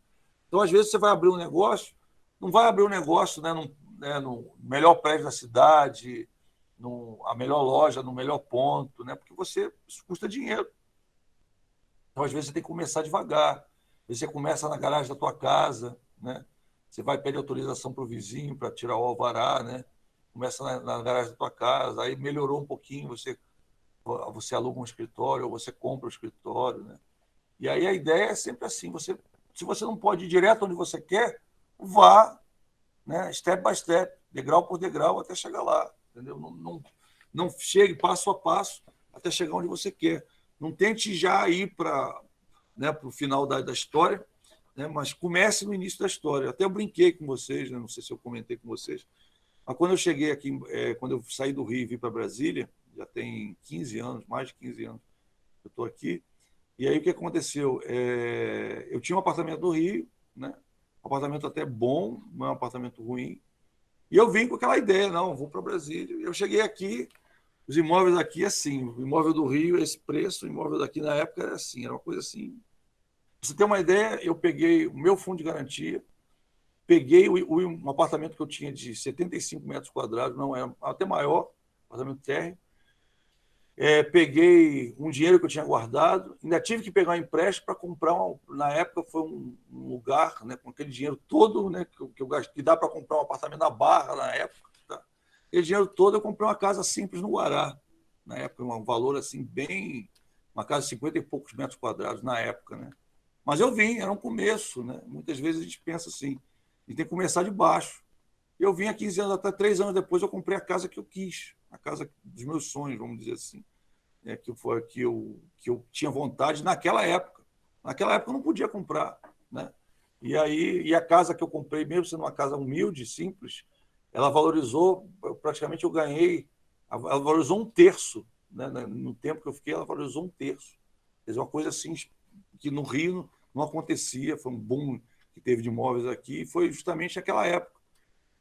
Então, às vezes, você vai abrir um negócio, não vai abrir um negócio, no melhor prédio da cidade, a melhor loja, no melhor ponto, né? Porque isso custa dinheiro. Então, às vezes, você tem que começar devagar. Às vezes, você começa na garagem da tua casa, né? Você vai pedir autorização para o vizinho para tirar o alvará, né? Começa na garagem da tua casa, aí melhorou um pouquinho, você aluga um escritório ou você compra o escritório, né? E aí a ideia é sempre assim, se você não pode ir direto onde você quer, vá, né, step by step, degrau por degrau, até chegar lá, entendeu? Não chegue passo a passo até chegar onde você quer. Não tente já ir para, né, o final da história, né, mas comece no início da história. Até eu brinquei com vocês, né, não sei se eu comentei com vocês, mas quando eu cheguei aqui, quando eu saí do Rio e vim para Brasília, já tem 15 anos, mais de 15 anos que eu estou aqui. E aí o que aconteceu? Eu tinha um apartamento no Rio, né? Um apartamento até bom, não é um apartamento ruim. E eu vim com aquela ideia, não, vou para Brasília. Eu cheguei aqui, os imóveis aqui assim, o imóvel do Rio, esse preço, o imóvel daqui na época era assim, era uma coisa assim. Pra você ter uma ideia, eu peguei o meu fundo de garantia, peguei um apartamento que eu tinha de 75 metros quadrados, não era até maior, apartamento térreo, peguei um dinheiro que eu tinha guardado, ainda tive que pegar um empréstimo para comprar, na época foi um lugar, né, com aquele dinheiro todo, né, que eu gastei, que dá para comprar um apartamento na Barra na época. Tá? Aquele dinheiro todo eu comprei uma casa simples no Guará, na época, um valor assim bem, uma casa de 50 e poucos metros quadrados na época. Né? Mas eu vim, era um começo. Né? Muitas vezes a gente pensa assim, a gente tem que começar de baixo. Eu vim há 15 anos, até 3 anos depois eu comprei a casa que eu quis, a casa dos meus sonhos, vamos dizer assim, que foi que eu tinha vontade naquela época. Naquela época eu não podia comprar, né? E a casa que eu comprei, mesmo sendo uma casa humilde, simples, ela valorizou, praticamente eu ganhei, ela valorizou um terço, né? No tempo que eu fiquei, ela valorizou um terço. Quer dizer, uma coisa assim que no Rio não acontecia, foi um boom que teve de imóveis aqui, e foi justamente aquela época.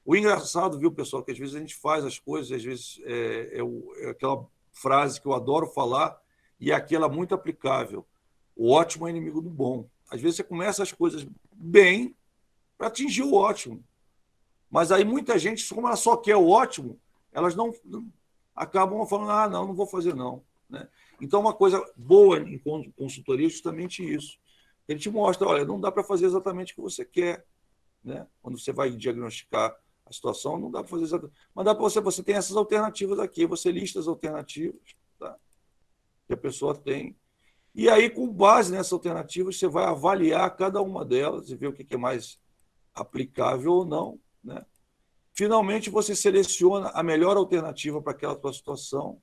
O engraçado, viu, pessoal, que às vezes a gente faz as coisas, às vezes é aquela frase que eu adoro falar e é aquela muito aplicável. O ótimo é inimigo do bom. Às vezes você começa as coisas bem para atingir o ótimo. Mas aí muita gente, como ela só quer o ótimo, elas não acabam falando, não vou fazer não. Né? Então, uma coisa boa em consultoria é justamente isso. Ele te mostra, olha, não dá para fazer exatamente o que você quer, né? Quando você vai diagnosticar a situação, não dá para fazer exatamente. Mas dá para você tem essas alternativas aqui, você lista as alternativas, tá? Que a pessoa tem. E aí, com base nessas alternativas, você vai avaliar cada uma delas e ver o que é mais aplicável ou não, né? Finalmente, você seleciona a melhor alternativa para aquela tua situação,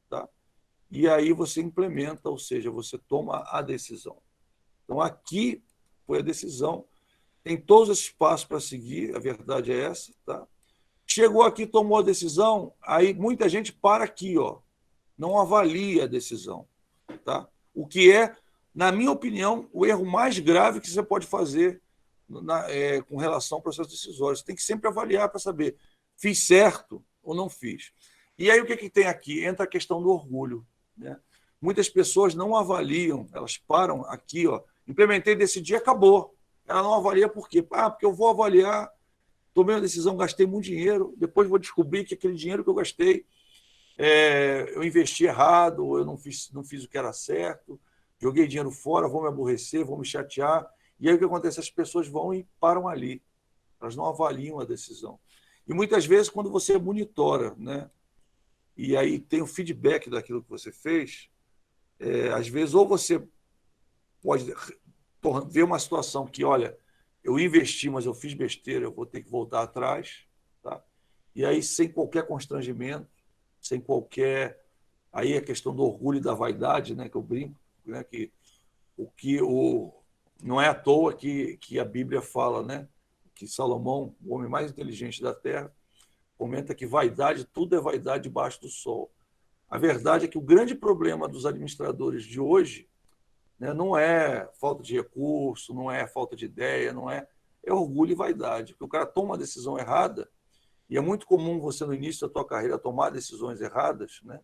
tá? E aí você implementa, ou seja, você toma a decisão. Então, aqui foi a decisão. Tem todos esses passos para seguir, a verdade é essa, tá? Chegou aqui, tomou a decisão, aí muita gente para aqui, ó, não avalia a decisão, tá? O que é, na minha opinião, o erro mais grave que você pode fazer com relação ao processo decisório. Você tem que sempre avaliar para saber, fiz certo ou não fiz. E aí o que tem aqui? Entra a questão do orgulho, né? Muitas pessoas não avaliam, elas param aqui, ó, implementei, decidi, acabou. Ela não avalia por quê? Porque eu vou avaliar, tomei uma decisão, gastei muito dinheiro, depois vou descobrir que aquele dinheiro que eu gastei, eu investi errado, eu não fiz o que era certo, joguei dinheiro fora, vou me aborrecer, vou me chatear. E aí o que acontece? As pessoas vão e param ali. Elas não avaliam a decisão. E muitas vezes, quando você monitora, né, e aí tem o feedback daquilo que você fez, às vezes, ou você pode ver uma situação que, olha, eu investi, mas eu fiz besteira, eu vou ter que voltar atrás, tá? E aí, sem qualquer constrangimento, sem qualquer. Aí a questão do orgulho e da vaidade, né, que eu brinco, né, não é à toa que a Bíblia fala, né, que Salomão, o homem mais inteligente da terra, comenta que vaidade, tudo é vaidade debaixo do sol. A verdade é que o grande problema dos administradores de hoje, né, não é falta de recurso, não é falta de ideia, não é orgulho e vaidade. Porque o cara toma uma decisão errada, e é muito comum você, no início da tua carreira, tomar decisões erradas, né?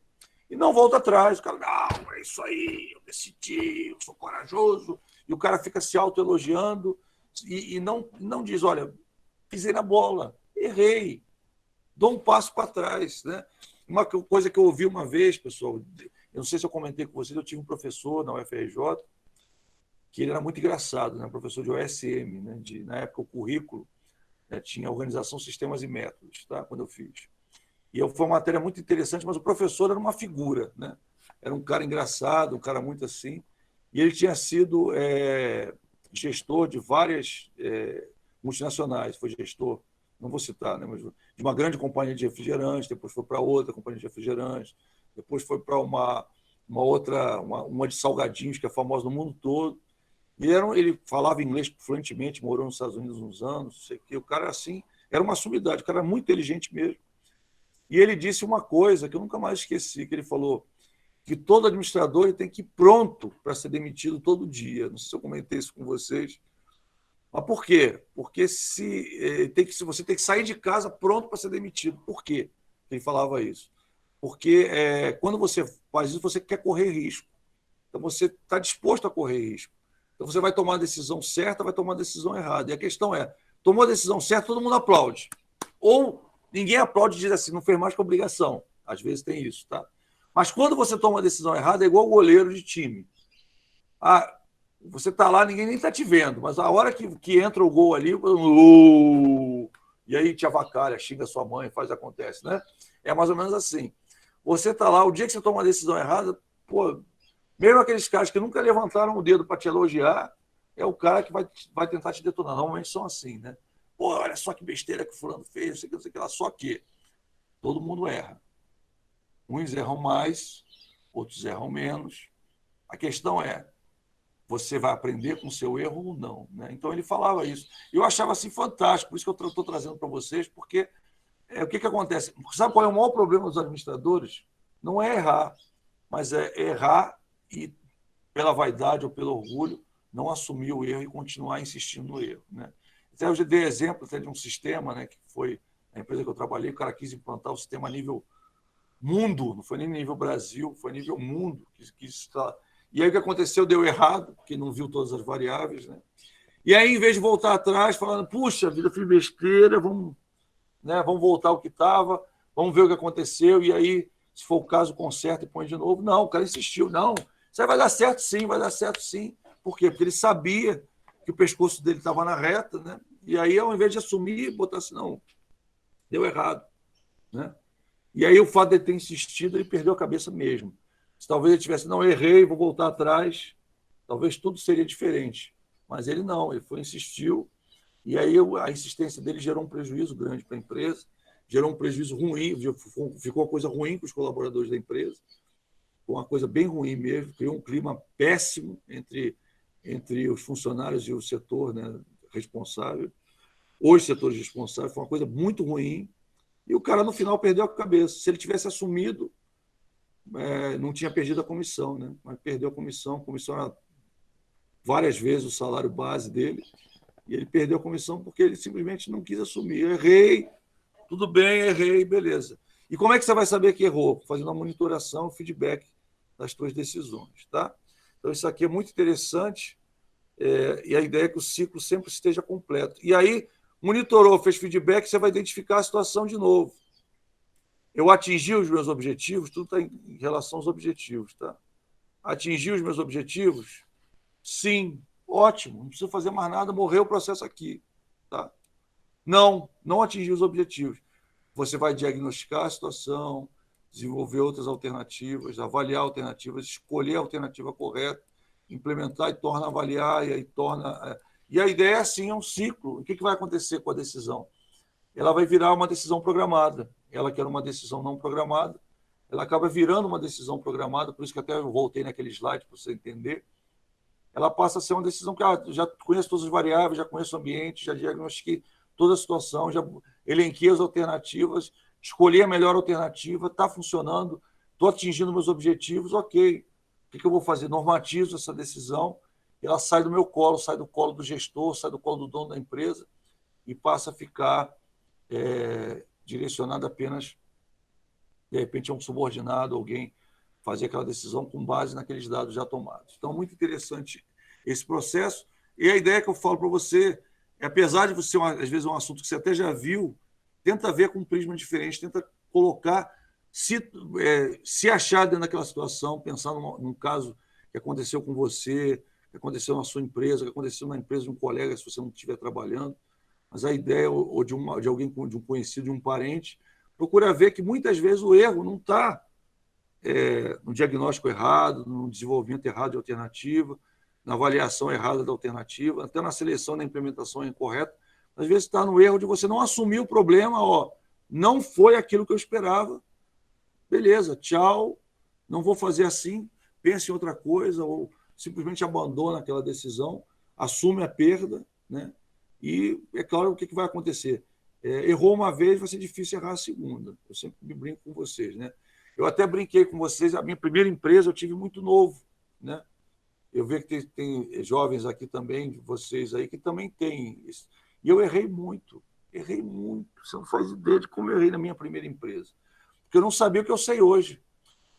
E não volta atrás. O cara, não, é isso aí, eu decidi, eu sou corajoso. E o cara fica se autoelogiando e não diz, olha, pisei na bola, errei, dou um passo para trás, né? Uma coisa que eu ouvi uma vez, pessoal, eu não sei se eu comentei com vocês, eu tive um professor na UFRJ, que ele era muito engraçado, né? Professor de OSM, né? Na época o currículo, né, tinha organização, sistemas e métodos, tá? Quando eu fiz. E foi uma matéria muito interessante, mas o professor era uma figura, né? Era um cara engraçado, um cara muito assim, e ele tinha sido gestor de várias multinacionais, foi gestor, não vou citar, né, mas de uma grande companhia de refrigerantes, depois foi para outra companhia de refrigerantes, depois foi para uma outra, uma de salgadinhos, que é famosa no mundo todo. E ele falava inglês fluentemente, morou nos Estados Unidos uns anos, não sei o quê. O cara, assim, era uma sumidade, o cara era muito inteligente mesmo. E ele disse uma coisa que eu nunca mais esqueci, que ele falou que todo administrador tem que ir pronto para ser demitido todo dia. Não sei se eu comentei isso com vocês. Mas por quê? Porque você tem que sair de casa pronto para ser demitido. Por quê? Ele falava isso. Porque quando você faz isso, você quer correr risco. Então, você está disposto a correr risco. Então, você vai tomar a decisão certa, vai tomar a decisão errada. E a questão é, tomou a decisão certa, todo mundo aplaude. Ou ninguém aplaude e diz assim, não fez mais que obrigação. Às vezes tem isso, tá? Mas quando você toma a decisão errada, é igual o goleiro de time. Você está lá, ninguém nem está te vendo, mas a hora que entra o gol ali, e aí te avacalha, xinga sua mãe, acontece, né? É mais ou menos assim. Você está lá, o dia que você toma uma decisão errada, pô, mesmo aqueles caras que nunca levantaram o dedo para te elogiar, é o cara que vai tentar te detonar. Normalmente são assim, né? Pô, olha só que besteira que o fulano fez, não sei o que lá. Só que todo mundo erra. Uns erram mais, outros erram menos. A questão é, você vai aprender com o seu erro ou não, né? Então ele falava isso. Eu achava assim fantástico, por isso que eu estou trazendo para vocês, porque o que acontece? Sabe qual é o maior problema dos administradores? Não é errar, mas é errar e, pela vaidade ou pelo orgulho, não assumir o erro e continuar insistindo no erro, né? Então, eu já dei exemplo até de um sistema, né, que foi a empresa que eu trabalhei, o cara quis implantar o sistema a nível mundo, não foi nem nível Brasil, foi nível mundo. E aí o que aconteceu? Deu errado, porque não viu todas as variáveis, né? E aí, em vez de voltar atrás, falando, puxa vida, fiz besteira, vamos voltar ao que estava, vamos ver o que aconteceu, e aí, se for o caso, conserta e põe de novo. Não, o cara insistiu, não, isso aí vai dar certo sim, Por quê? Porque ele sabia que o pescoço dele estava na reta, né? E aí, ao invés de assumir, botar assim, não, deu errado, né? E aí, o fato de ele ter insistido, ele perdeu a cabeça mesmo. Se talvez ele tivesse, não, errei, vou voltar atrás, talvez tudo seria diferente. Mas ele não, ele insistiu, e aí a insistência dele gerou um prejuízo grande para a empresa, gerou um prejuízo ruim, ficou uma coisa ruim para os colaboradores da empresa, uma coisa bem ruim mesmo, criou um clima péssimo entre os funcionários e o setor, né, responsável, os setores responsáveis, foi uma coisa muito ruim, e o cara no final perdeu a cabeça. Se ele tivesse assumido, não tinha perdido a comissão, né? Mas perdeu a comissão era várias vezes o salário base dele, e ele perdeu a comissão porque ele simplesmente não quis assumir. Eu errei, tudo bem, errei, beleza. E como é que você vai saber que errou? Fazendo uma monitoração, feedback das suas decisões, tá? Então, isso aqui é muito interessante, e a ideia é que o ciclo sempre esteja completo. E aí, monitorou, fez feedback, você vai identificar a situação de novo. Eu atingi os meus objetivos, tudo está em relação aos objetivos, tá? Atingi os meus objetivos? Sim, ótimo, não preciso fazer mais nada, morreu o processo aqui, tá? Não atingi os objetivos. Você vai diagnosticar a situação, desenvolver outras alternativas, avaliar alternativas, escolher a alternativa correta, implementar e torna a avaliar, e aí torna. E a ideia é assim, é um ciclo. O que vai acontecer com a decisão? Ela vai virar uma decisão programada. Ela que era uma decisão não programada, ela acaba virando uma decisão programada, por isso que até eu voltei naquele slide para você entender. Ela passa a ser uma decisão que já conheço todas as variáveis, já conheço o ambiente, já diagnostiquei toda a situação, já elenquei as alternativas, escolhi a melhor alternativa, está funcionando, estou atingindo meus objetivos, ok. O que eu vou fazer? Normatizo essa decisão, ela sai do meu colo, sai do colo do gestor, sai do colo do dono da empresa e passa a ficar direcionada apenas, de repente, a um subordinado, alguém fazer aquela decisão com base naqueles dados já tomados. Então, muito interessante esse processo. E a ideia que eu falo para você é, apesar de você, às vezes, um assunto que você até já viu, tenta ver com um prisma diferente, tenta colocar, se achar dentro daquela situação, pensar num caso que aconteceu com você, que aconteceu na sua empresa, que aconteceu na empresa de um colega, se você não estiver trabalhando. Mas a ideia, ou de alguém, de um conhecido, de um parente, procura ver que muitas vezes o erro não está no diagnóstico errado, no desenvolvimento errado de alternativa, na avaliação errada da alternativa, até na seleção da implementação incorreta. Às vezes está no erro de você não assumir o problema, não foi aquilo que eu esperava, beleza, tchau, não vou fazer assim, pense em outra coisa, ou simplesmente abandona aquela decisão, assume a perda, né? E, é claro, o que vai acontecer? Errou uma vez, vai ser difícil errar a segunda. Eu sempre me brinco com vocês, né? Eu até brinquei com vocês, a minha primeira empresa eu tive muito novo, né? Eu vejo que tem jovens aqui também, vocês aí, que também têm isso. E eu errei muito. Você não faz ideia de como eu errei na minha primeira empresa. Porque eu não sabia o que eu sei hoje.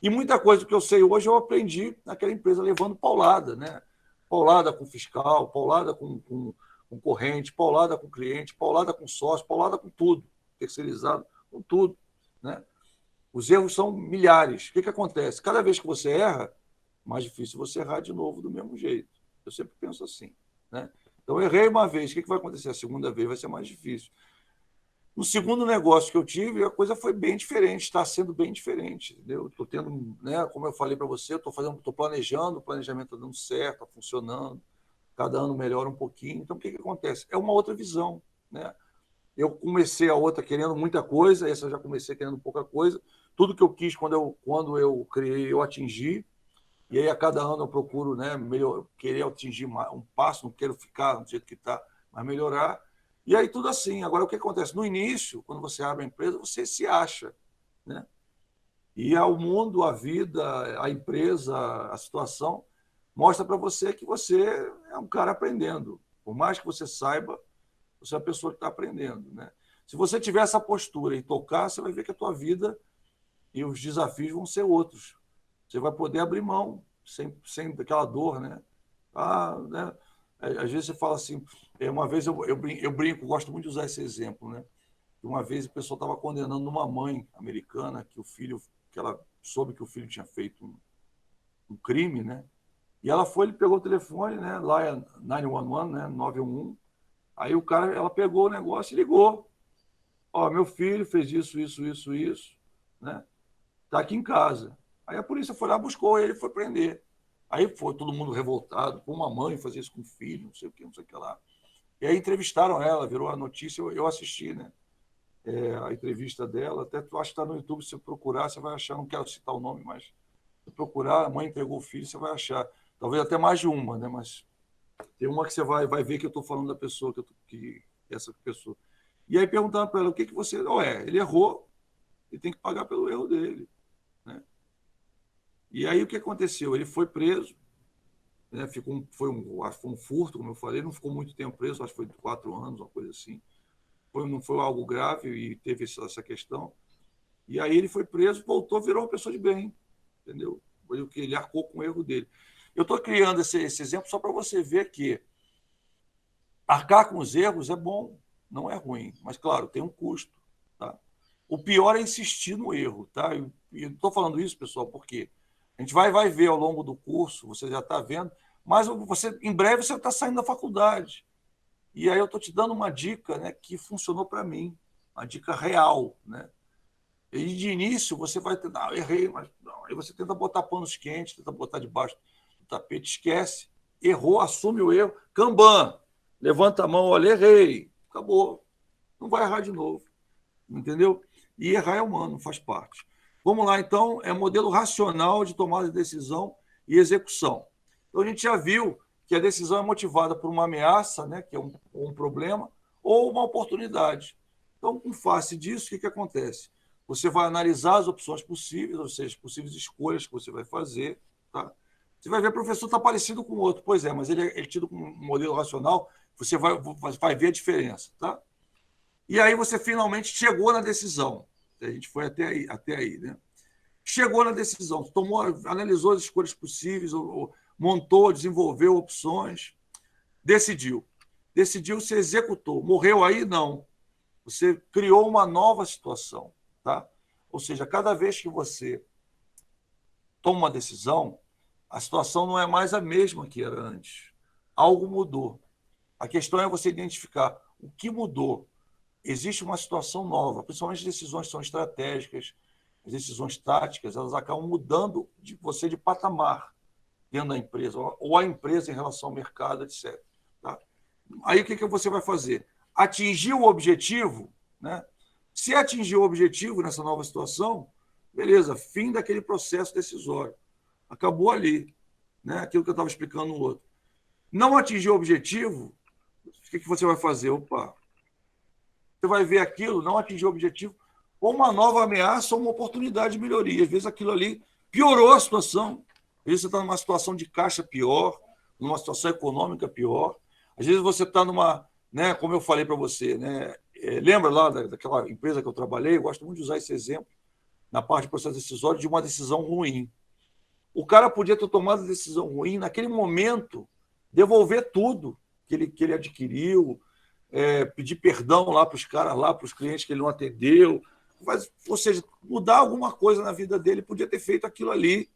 E muita coisa que eu sei hoje eu aprendi naquela empresa levando paulada, né? Paulada com fiscal, paulada com corrente, paulada com cliente, paulada com sócio, paulada com tudo, terceirizado, com tudo, né? Os erros são milhares. O que acontece? Cada vez que você erra, mais difícil você errar de novo do mesmo jeito. Eu sempre penso assim, né? Então, eu errei uma vez, o que vai acontecer? A segunda vez vai ser mais difícil. No segundo negócio que eu tive, a coisa foi bem diferente, está sendo bem diferente, entendeu? Estou tendo, né, como eu falei para você, estou planejando, o planejamento está dando certo, está funcionando, cada ano melhora um pouquinho. Então, o que acontece? É uma outra visão, né? Eu comecei a outra querendo muita coisa, essa eu já comecei querendo pouca coisa. Tudo que eu quis quando eu criei, eu atingi. E aí, a cada ano, eu procuro, né, querer atingir um passo, não quero ficar do jeito que está, mas melhorar. E aí, tudo assim. Agora, o que acontece? No início, quando você abre a empresa, você se acha, né? E o mundo, a vida, a empresa, a situação, mostra para você que você é um cara aprendendo. Por mais que você saiba, você é a pessoa que está aprendendo, né? Se você tiver essa postura e tocar, você vai ver que a tua vida e os desafios vão ser outros. Você vai poder abrir mão, sem aquela dor, né? Né? Às vezes você fala assim, uma vez eu brinco, gosto muito de usar esse exemplo, né? Uma vez o pessoal estava condenando uma mãe americana que ela soube que o filho tinha feito um crime, né? E ela foi, ele pegou o telefone, né? Lá é 911, né? 911. Aí o cara, ela pegou o negócio e ligou. Ó, meu filho fez isso, isso, isso, isso, né? Tá aqui em casa. Aí a polícia foi lá, buscou ele, foi prender. Aí foi todo mundo revoltado, por uma mãe fazer isso com o filho, não sei o que, não sei o que lá. E aí entrevistaram ela, virou a notícia, eu assisti, né? A entrevista dela, até tu acha que está no YouTube, se você procurar, você vai achar, não quero citar o nome, mas se procurar, a mãe entregou o filho, você vai achar. Talvez até mais de uma, né? Mas tem uma que você vai ver que eu estou falando da pessoa, que essa pessoa. E aí perguntaram para ela, o que você. Ele errou, ele tem que pagar pelo erro dele. Né? E aí o que aconteceu? Ele foi preso, né? Foi um furto, como eu falei, não ficou muito tempo preso, acho que foi 4 anos, uma coisa assim. Não foi algo grave e teve essa questão. E aí ele foi preso, voltou, virou uma pessoa de bem, entendeu? Foi o que ele arcou com o erro dele. Eu estou criando esse exemplo só para você ver que arcar com os erros é bom, não é ruim, mas claro, tem um custo. Tá? O pior é insistir no erro. Tá? E estou falando isso, pessoal, porque a gente vai ver ao longo do curso, você já está vendo, mas em breve você está saindo da faculdade. E aí eu estou te dando uma dica, né, que funcionou para mim, uma dica real. Né? E de início você vai tentar, errei, mas não. Aí você tenta botar panos quentes, tenta botar debaixo do tapete, esquece, errou, assume o erro, Kanban, levanta a mão, olha, errei, acabou, não vai errar de novo, entendeu? E errar é humano, faz parte. Vamos lá, então, é modelo racional de tomada de decisão e execução. Então, a gente já viu que a decisão é motivada por uma ameaça, né, que é um problema, ou uma oportunidade. Então, com face disso, o que acontece? Você vai analisar as opções possíveis, ou seja, as possíveis escolhas que você vai fazer. Tá? Você vai ver, o professor está parecido com o outro. Pois é, mas ele é tido como um modelo racional, você vai ver a diferença. Tá? E aí você finalmente chegou na decisão. A gente foi até aí, né? Chegou na decisão, analisou as escolhas possíveis, montou, desenvolveu opções, decidiu. Decidiu, se executou. Morreu aí? Não. Você criou uma nova situação. Tá? Ou seja, cada vez que você toma uma decisão, a situação não é mais a mesma que era antes. Algo mudou. A questão é você identificar o que mudou. Existe uma situação nova, principalmente as decisões que são estratégicas, as decisões táticas, elas acabam mudando você de patamar dentro da empresa, ou a empresa em relação ao mercado, etc. Tá? Aí o que você vai fazer? Atingir o objetivo, né? Se atingir o objetivo nessa nova situação, beleza, fim daquele processo decisório. Acabou ali, né? Aquilo que eu estava explicando no outro. Não atingir o objetivo, o que você vai fazer? Opa, você vai ver aquilo, não atingir o objetivo, ou uma nova ameaça ou uma oportunidade de melhoria. Às vezes aquilo ali piorou a situação. Às vezes você está numa situação de caixa pior, numa situação econômica pior. Às vezes você está numa, né, como eu falei para você, né, lembra lá daquela empresa que eu trabalhei? Eu gosto muito de usar esse exemplo na parte de processo decisório de uma decisão ruim. O cara podia ter tomado a decisão ruim, naquele momento, devolver tudo que ele adquiriu, pedir perdão lá para os caras, lá para os clientes que ele não atendeu, ou seja, mudar alguma coisa na vida dele, podia ter feito aquilo ali.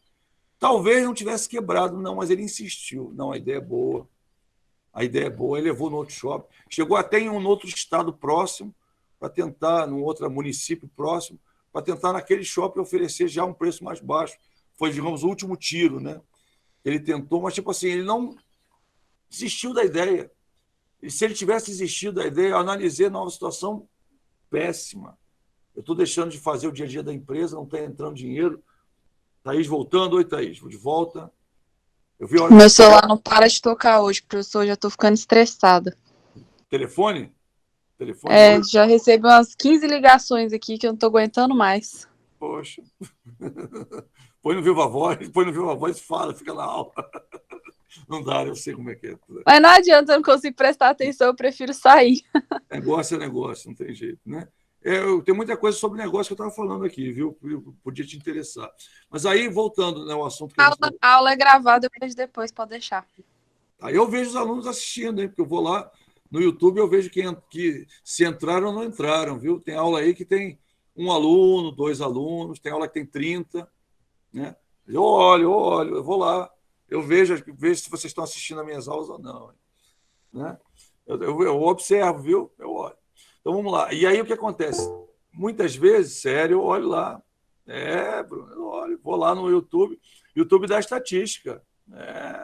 Talvez não tivesse quebrado, não, mas ele insistiu. Não, a ideia é boa. A ideia é boa, ele levou no outro shopping. Chegou até em um outro estado próximo, para tentar, num outro município próximo, para tentar naquele shopping oferecer já um preço mais baixo. Foi, digamos, o último tiro, né? Ele tentou, mas, tipo assim, ele não desistiu da ideia. E se ele tivesse desistido da ideia, eu analisei a nova situação péssima. Eu estou deixando de fazer o dia a dia da empresa, não está entrando dinheiro. Thaís voltando. Oi, Thaís, vou de volta. Eu vi a hora Meu celular não para de tocar hoje, professor, já tô ficando estressada. telefone. Telefone hoje? Já recebo umas 15 ligações aqui que eu não tô aguentando mais. Poxa. Põe no Viva Voz e fala, fica na aula. Não dá, eu sei como é que é. Mas não adianta, eu não consigo prestar atenção, eu prefiro sair. Negócio é negócio, não tem jeito, né? Tem muita coisa sobre negócio que eu estava falando aqui, viu? Podia te interessar. Mas aí, voltando, né, ao assunto que a gente estava. A aula é gravada, eu vejo depois, pode deixar. Aí eu vejo os alunos assistindo, hein? Porque eu vou lá no YouTube, eu vejo que se entraram ou não entraram, viu? Tem aula aí que tem um aluno, 2 alunos, tem aula que tem 30, né? Eu olho, eu vou lá. Eu vejo se vocês estão assistindo as minhas aulas ou não. Né? Eu observo, viu? Eu olho. Então, vamos lá. E aí, o que acontece? Muitas vezes, sério, eu olho lá. Bruno, eu olho. Vou lá no YouTube. YouTube dá estatística.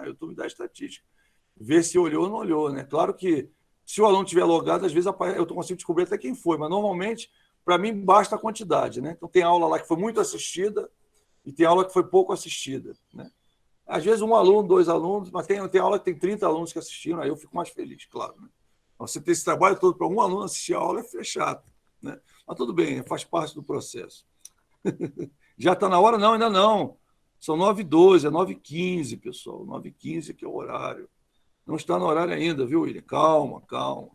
YouTube dá estatística. Ver se olhou ou não olhou. Né? Claro que, se o aluno tiver logado, às vezes eu consigo descobrir até quem foi. Mas, normalmente, para mim, basta a quantidade. Né? Então, tem aula lá que foi muito assistida e tem aula que foi pouco assistida. Né? Às vezes, um aluno, 2 alunos, mas tem aula que tem 30 alunos que assistiram, aí eu fico mais feliz, claro. Né? Você ter esse trabalho todo para um aluno assistir a aula é chato. Né? Mas tudo bem, faz parte do processo. Já está na hora? Não, ainda não. São 9h12, é 9h15, pessoal. 9h15 que é o horário. Não está no horário ainda, viu, William? Calma.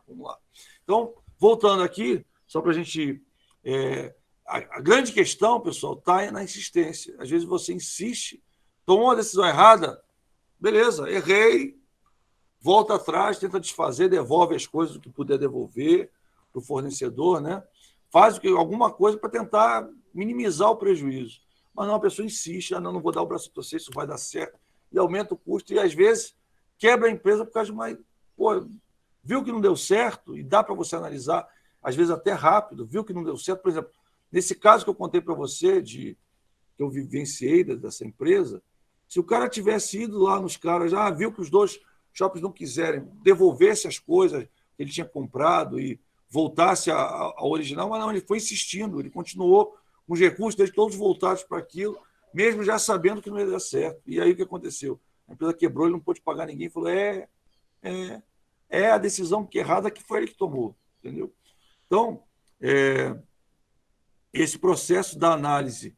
Vamos lá. Então, voltando aqui, só para a gente... A grande questão, pessoal, está na insistência. Às vezes você insiste, tomou uma decisão errada, beleza, errei, volta atrás, tenta desfazer, devolve as coisas que puder devolver para o fornecedor, né? Faz alguma coisa para tentar minimizar o prejuízo. Mas não, a pessoa insiste, não vou dar o braço para você, isso vai dar certo, e aumenta o custo, e às vezes quebra a empresa por causa de uma... viu que não deu certo, e dá para você analisar, às vezes até rápido, viu que não deu certo, por exemplo, nesse caso que eu contei para você, que eu vivenciei dessa empresa, se o cara tivesse ido lá nos caras, viu que os 2 shoppings não quiserem, devolvesse as coisas que ele tinha comprado e voltasse ao original, mas não, ele foi insistindo, ele continuou com os recursos dele todos voltados para aquilo, mesmo já sabendo que não ia dar certo. E aí o que aconteceu? A empresa quebrou, ele não pôde pagar ninguém, falou, a decisão que errada que foi ele que tomou, entendeu? Então, esse processo da análise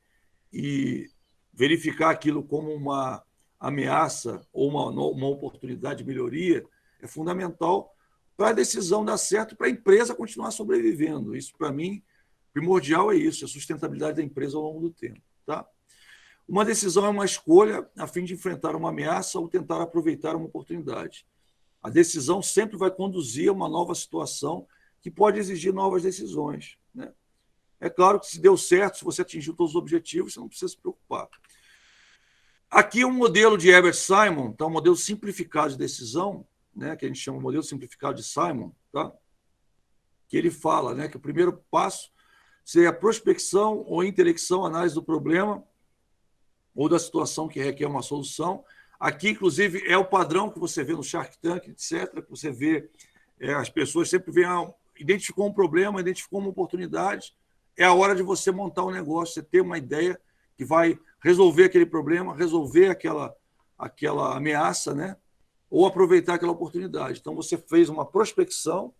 e verificar aquilo como uma ameaça ou uma oportunidade de melhoria é fundamental para a decisão dar certo, para a empresa continuar sobrevivendo. Isso, para mim, primordial é isso, a sustentabilidade da empresa ao longo do tempo. Tá? Uma decisão é uma escolha a fim de enfrentar uma ameaça ou tentar aproveitar uma oportunidade. A decisão sempre vai conduzir a uma nova situação que pode exigir novas decisões. Né? É claro que se deu certo, se você atingiu todos os objetivos, você não precisa se preocupar. Aqui um modelo de Herbert Simon, tá? Um modelo simplificado de decisão, né? Que a gente chama de modelo simplificado de Simon, tá? Que ele fala, né? Que o primeiro passo seria a prospecção ou intelecção, análise do problema ou da situação que requer uma solução. Aqui, inclusive, é o padrão que você vê no Shark Tank, etc., que você vê, as pessoas sempre veem, identificou um problema, identificou uma oportunidade, é a hora de você montar um negócio, você ter uma ideia que vai resolver aquele problema, resolver aquela ameaça, né? Ou aproveitar aquela oportunidade. Então, você fez uma prospecção,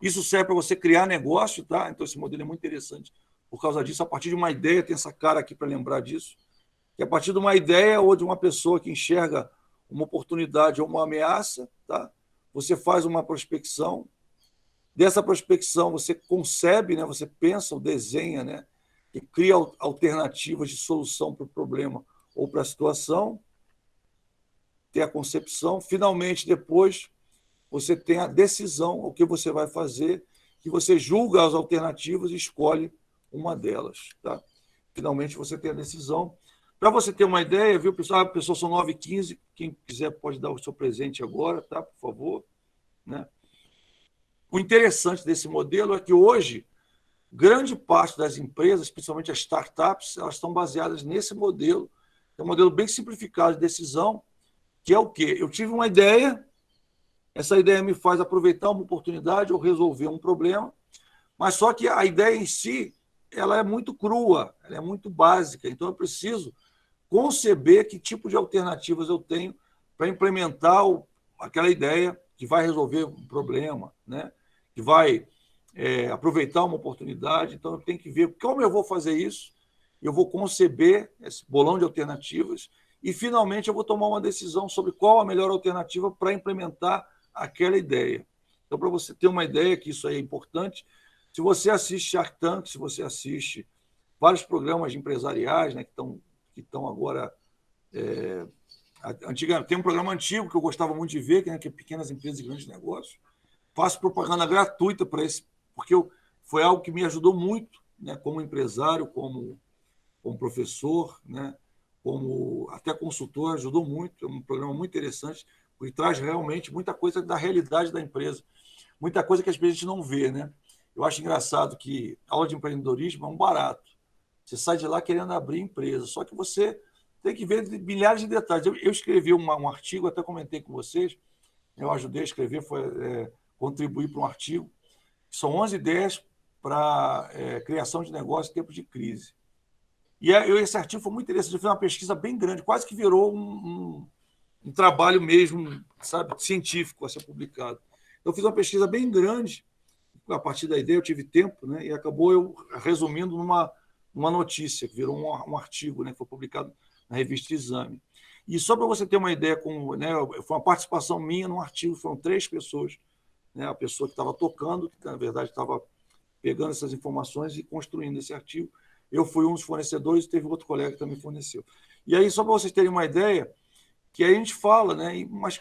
isso serve para você criar negócio, tá? Então, esse modelo é muito interessante por causa disso. A partir de uma ideia, tem essa cara aqui para lembrar disso, que a partir de uma ideia ou de uma pessoa que enxerga uma oportunidade ou uma ameaça, tá? Você faz uma prospecção. Dessa prospecção, você concebe, né? Você pensa, desenha, né? E cria alternativas de solução para o problema ou para a situação, tem a concepção. Finalmente, depois, você tem a decisão, o que você vai fazer, que você julga as alternativas e escolhe uma delas. Tá? Finalmente, você tem a decisão. Para você ter uma ideia, viu, pessoal? Pessoal, são 9h15, quem quiser pode dar o seu presente agora, tá? Por favor. Né? O interessante desse modelo é que hoje, grande parte das empresas, principalmente as startups, elas estão baseadas nesse modelo, é um modelo bem simplificado de decisão, que é o quê? Eu tive uma ideia, essa ideia me faz aproveitar uma oportunidade ou resolver um problema, mas só que a ideia em si, ela é muito crua, ela é muito básica, então eu preciso conceber que tipo de alternativas eu tenho para implementar aquela ideia que vai resolver um problema, né? Que vai aproveitar uma oportunidade. Então, eu tenho que ver como eu vou fazer isso, eu vou conceber esse bolão de alternativas e, finalmente, eu vou tomar uma decisão sobre qual a melhor alternativa para implementar aquela ideia. Então, para você ter uma ideia que isso aí é importante, se você assiste Shark Tank, se você assiste vários programas empresariais, né, que estão agora... tem um programa antigo que eu gostava muito de ver, que é Pequenas Empresas e Grandes Negócios. Faço propaganda gratuita para esse, porque foi algo que me ajudou muito, né, como empresário, como professor, né, como até consultor, ajudou muito, é um programa muito interessante, porque traz realmente muita coisa da realidade da empresa, muita coisa que às vezes a gente não vê, né? Eu acho engraçado que a aula de empreendedorismo é um barato. Você sai de lá querendo abrir empresa, só que você tem que ver milhares de detalhes. Eu escrevi um artigo, até comentei com vocês, eu ajudei a escrever, contribuir para um artigo, que são 11 ideias para criação de negócio em tempos de crise. E esse artigo foi muito interessante, eu fiz uma pesquisa bem grande, quase que virou um trabalho mesmo, sabe, científico a ser publicado. Eu fiz uma pesquisa bem grande, a partir da ideia eu tive tempo, né, e acabou eu resumindo numa notícia, que virou um artigo, né, que foi publicado na revista Exame. E só para você ter uma ideia, né, foi uma participação minha num artigo, foram 3 pessoas, né, a pessoa que estava tocando, que na verdade estava pegando essas informações e construindo esse artigo. Eu fui um dos fornecedores e teve outro colega que também forneceu. E aí, só para vocês terem uma ideia, que aí a gente fala, né, mas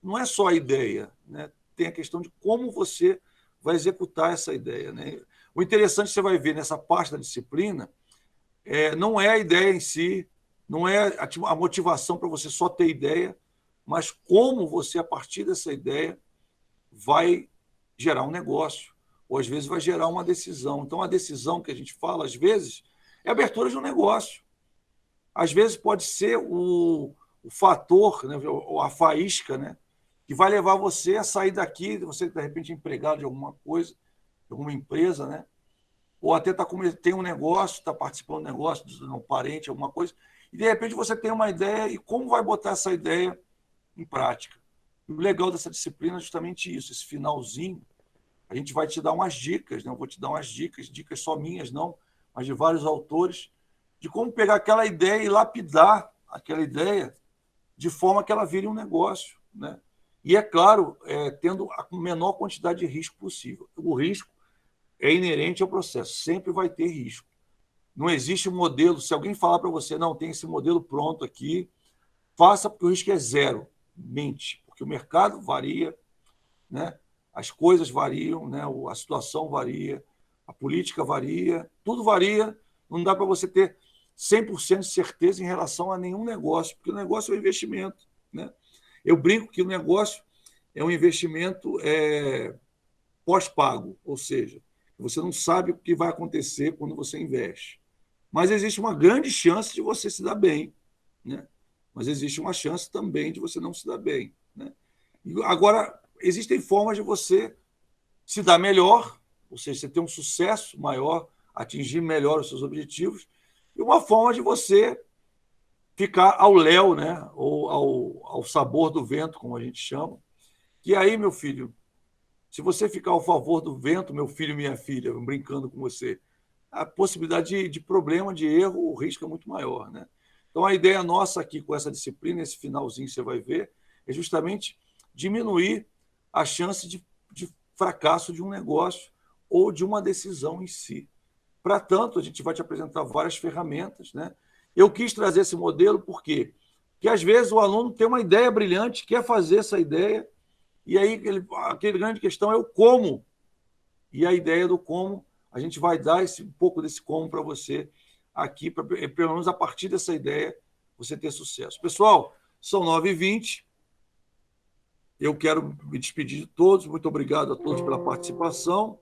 não é só a ideia, né, tem a questão de como você vai executar essa ideia, né? O interessante você vai ver nessa parte da disciplina não é a ideia em si, não é a motivação para você só ter ideia, mas como você, a partir dessa ideia, vai gerar um negócio, ou às vezes vai gerar uma decisão. Então, a decisão que a gente fala, às vezes, é a abertura de um negócio. Às vezes pode ser o fator, né, ou a faísca, né, que vai levar você a sair daqui, você de repente é empregado de alguma coisa, de alguma empresa, né, ou até tem um negócio, está participando de um negócio, de um parente, alguma coisa, e de repente você tem uma ideia e como vai botar essa ideia em prática. E o legal dessa disciplina é justamente isso, esse finalzinho, a gente vai te dar umas dicas, né? Eu vou te dar umas dicas só minhas não, mas de vários autores, de como pegar aquela ideia e lapidar aquela ideia de forma que ela vire um negócio, né? E, é claro, tendo a menor quantidade de risco possível. O risco é inerente ao processo, sempre vai ter risco. Não existe um modelo, se alguém falar para você, não, tem esse modelo pronto aqui, faça porque o risco é zero. Mente, porque o mercado varia, né? As coisas variam, né? A situação varia, a política varia, tudo varia, não dá para você ter 100% de certeza em relação a nenhum negócio, porque o negócio é um investimento, né? Eu brinco que o negócio é um investimento pós-pago, ou seja, você não sabe o que vai acontecer quando você investe. Mas existe uma grande chance de você se dar bem, né? Mas existe uma chance também de você não se dar bem, né? E agora, existem formas de você se dar melhor, ou seja, você ter um sucesso maior, atingir melhor os seus objetivos, e uma forma de você ficar ao léu, né? Ou ao sabor do vento, como a gente chama. E aí, meu filho, se você ficar ao favor do vento, meu filho e minha filha, brincando com você, a possibilidade de problema, de erro, o risco é muito maior, né? Então, a ideia nossa aqui com essa disciplina, esse finalzinho você vai ver, é justamente diminuir a chance de fracasso de um negócio ou de uma decisão em si. Para tanto, a gente vai te apresentar várias ferramentas, né? Eu quis trazer esse modelo por quê? Porque, às vezes, o aluno tem uma ideia brilhante, quer fazer essa ideia, e aí aquele grande questão é o como. E a ideia do como, a gente vai dar um pouco desse como para você aqui, pelo menos a partir dessa ideia, você ter sucesso. Pessoal, são 9h20. Eu quero me despedir de todos. Muito obrigado a todos pela participação.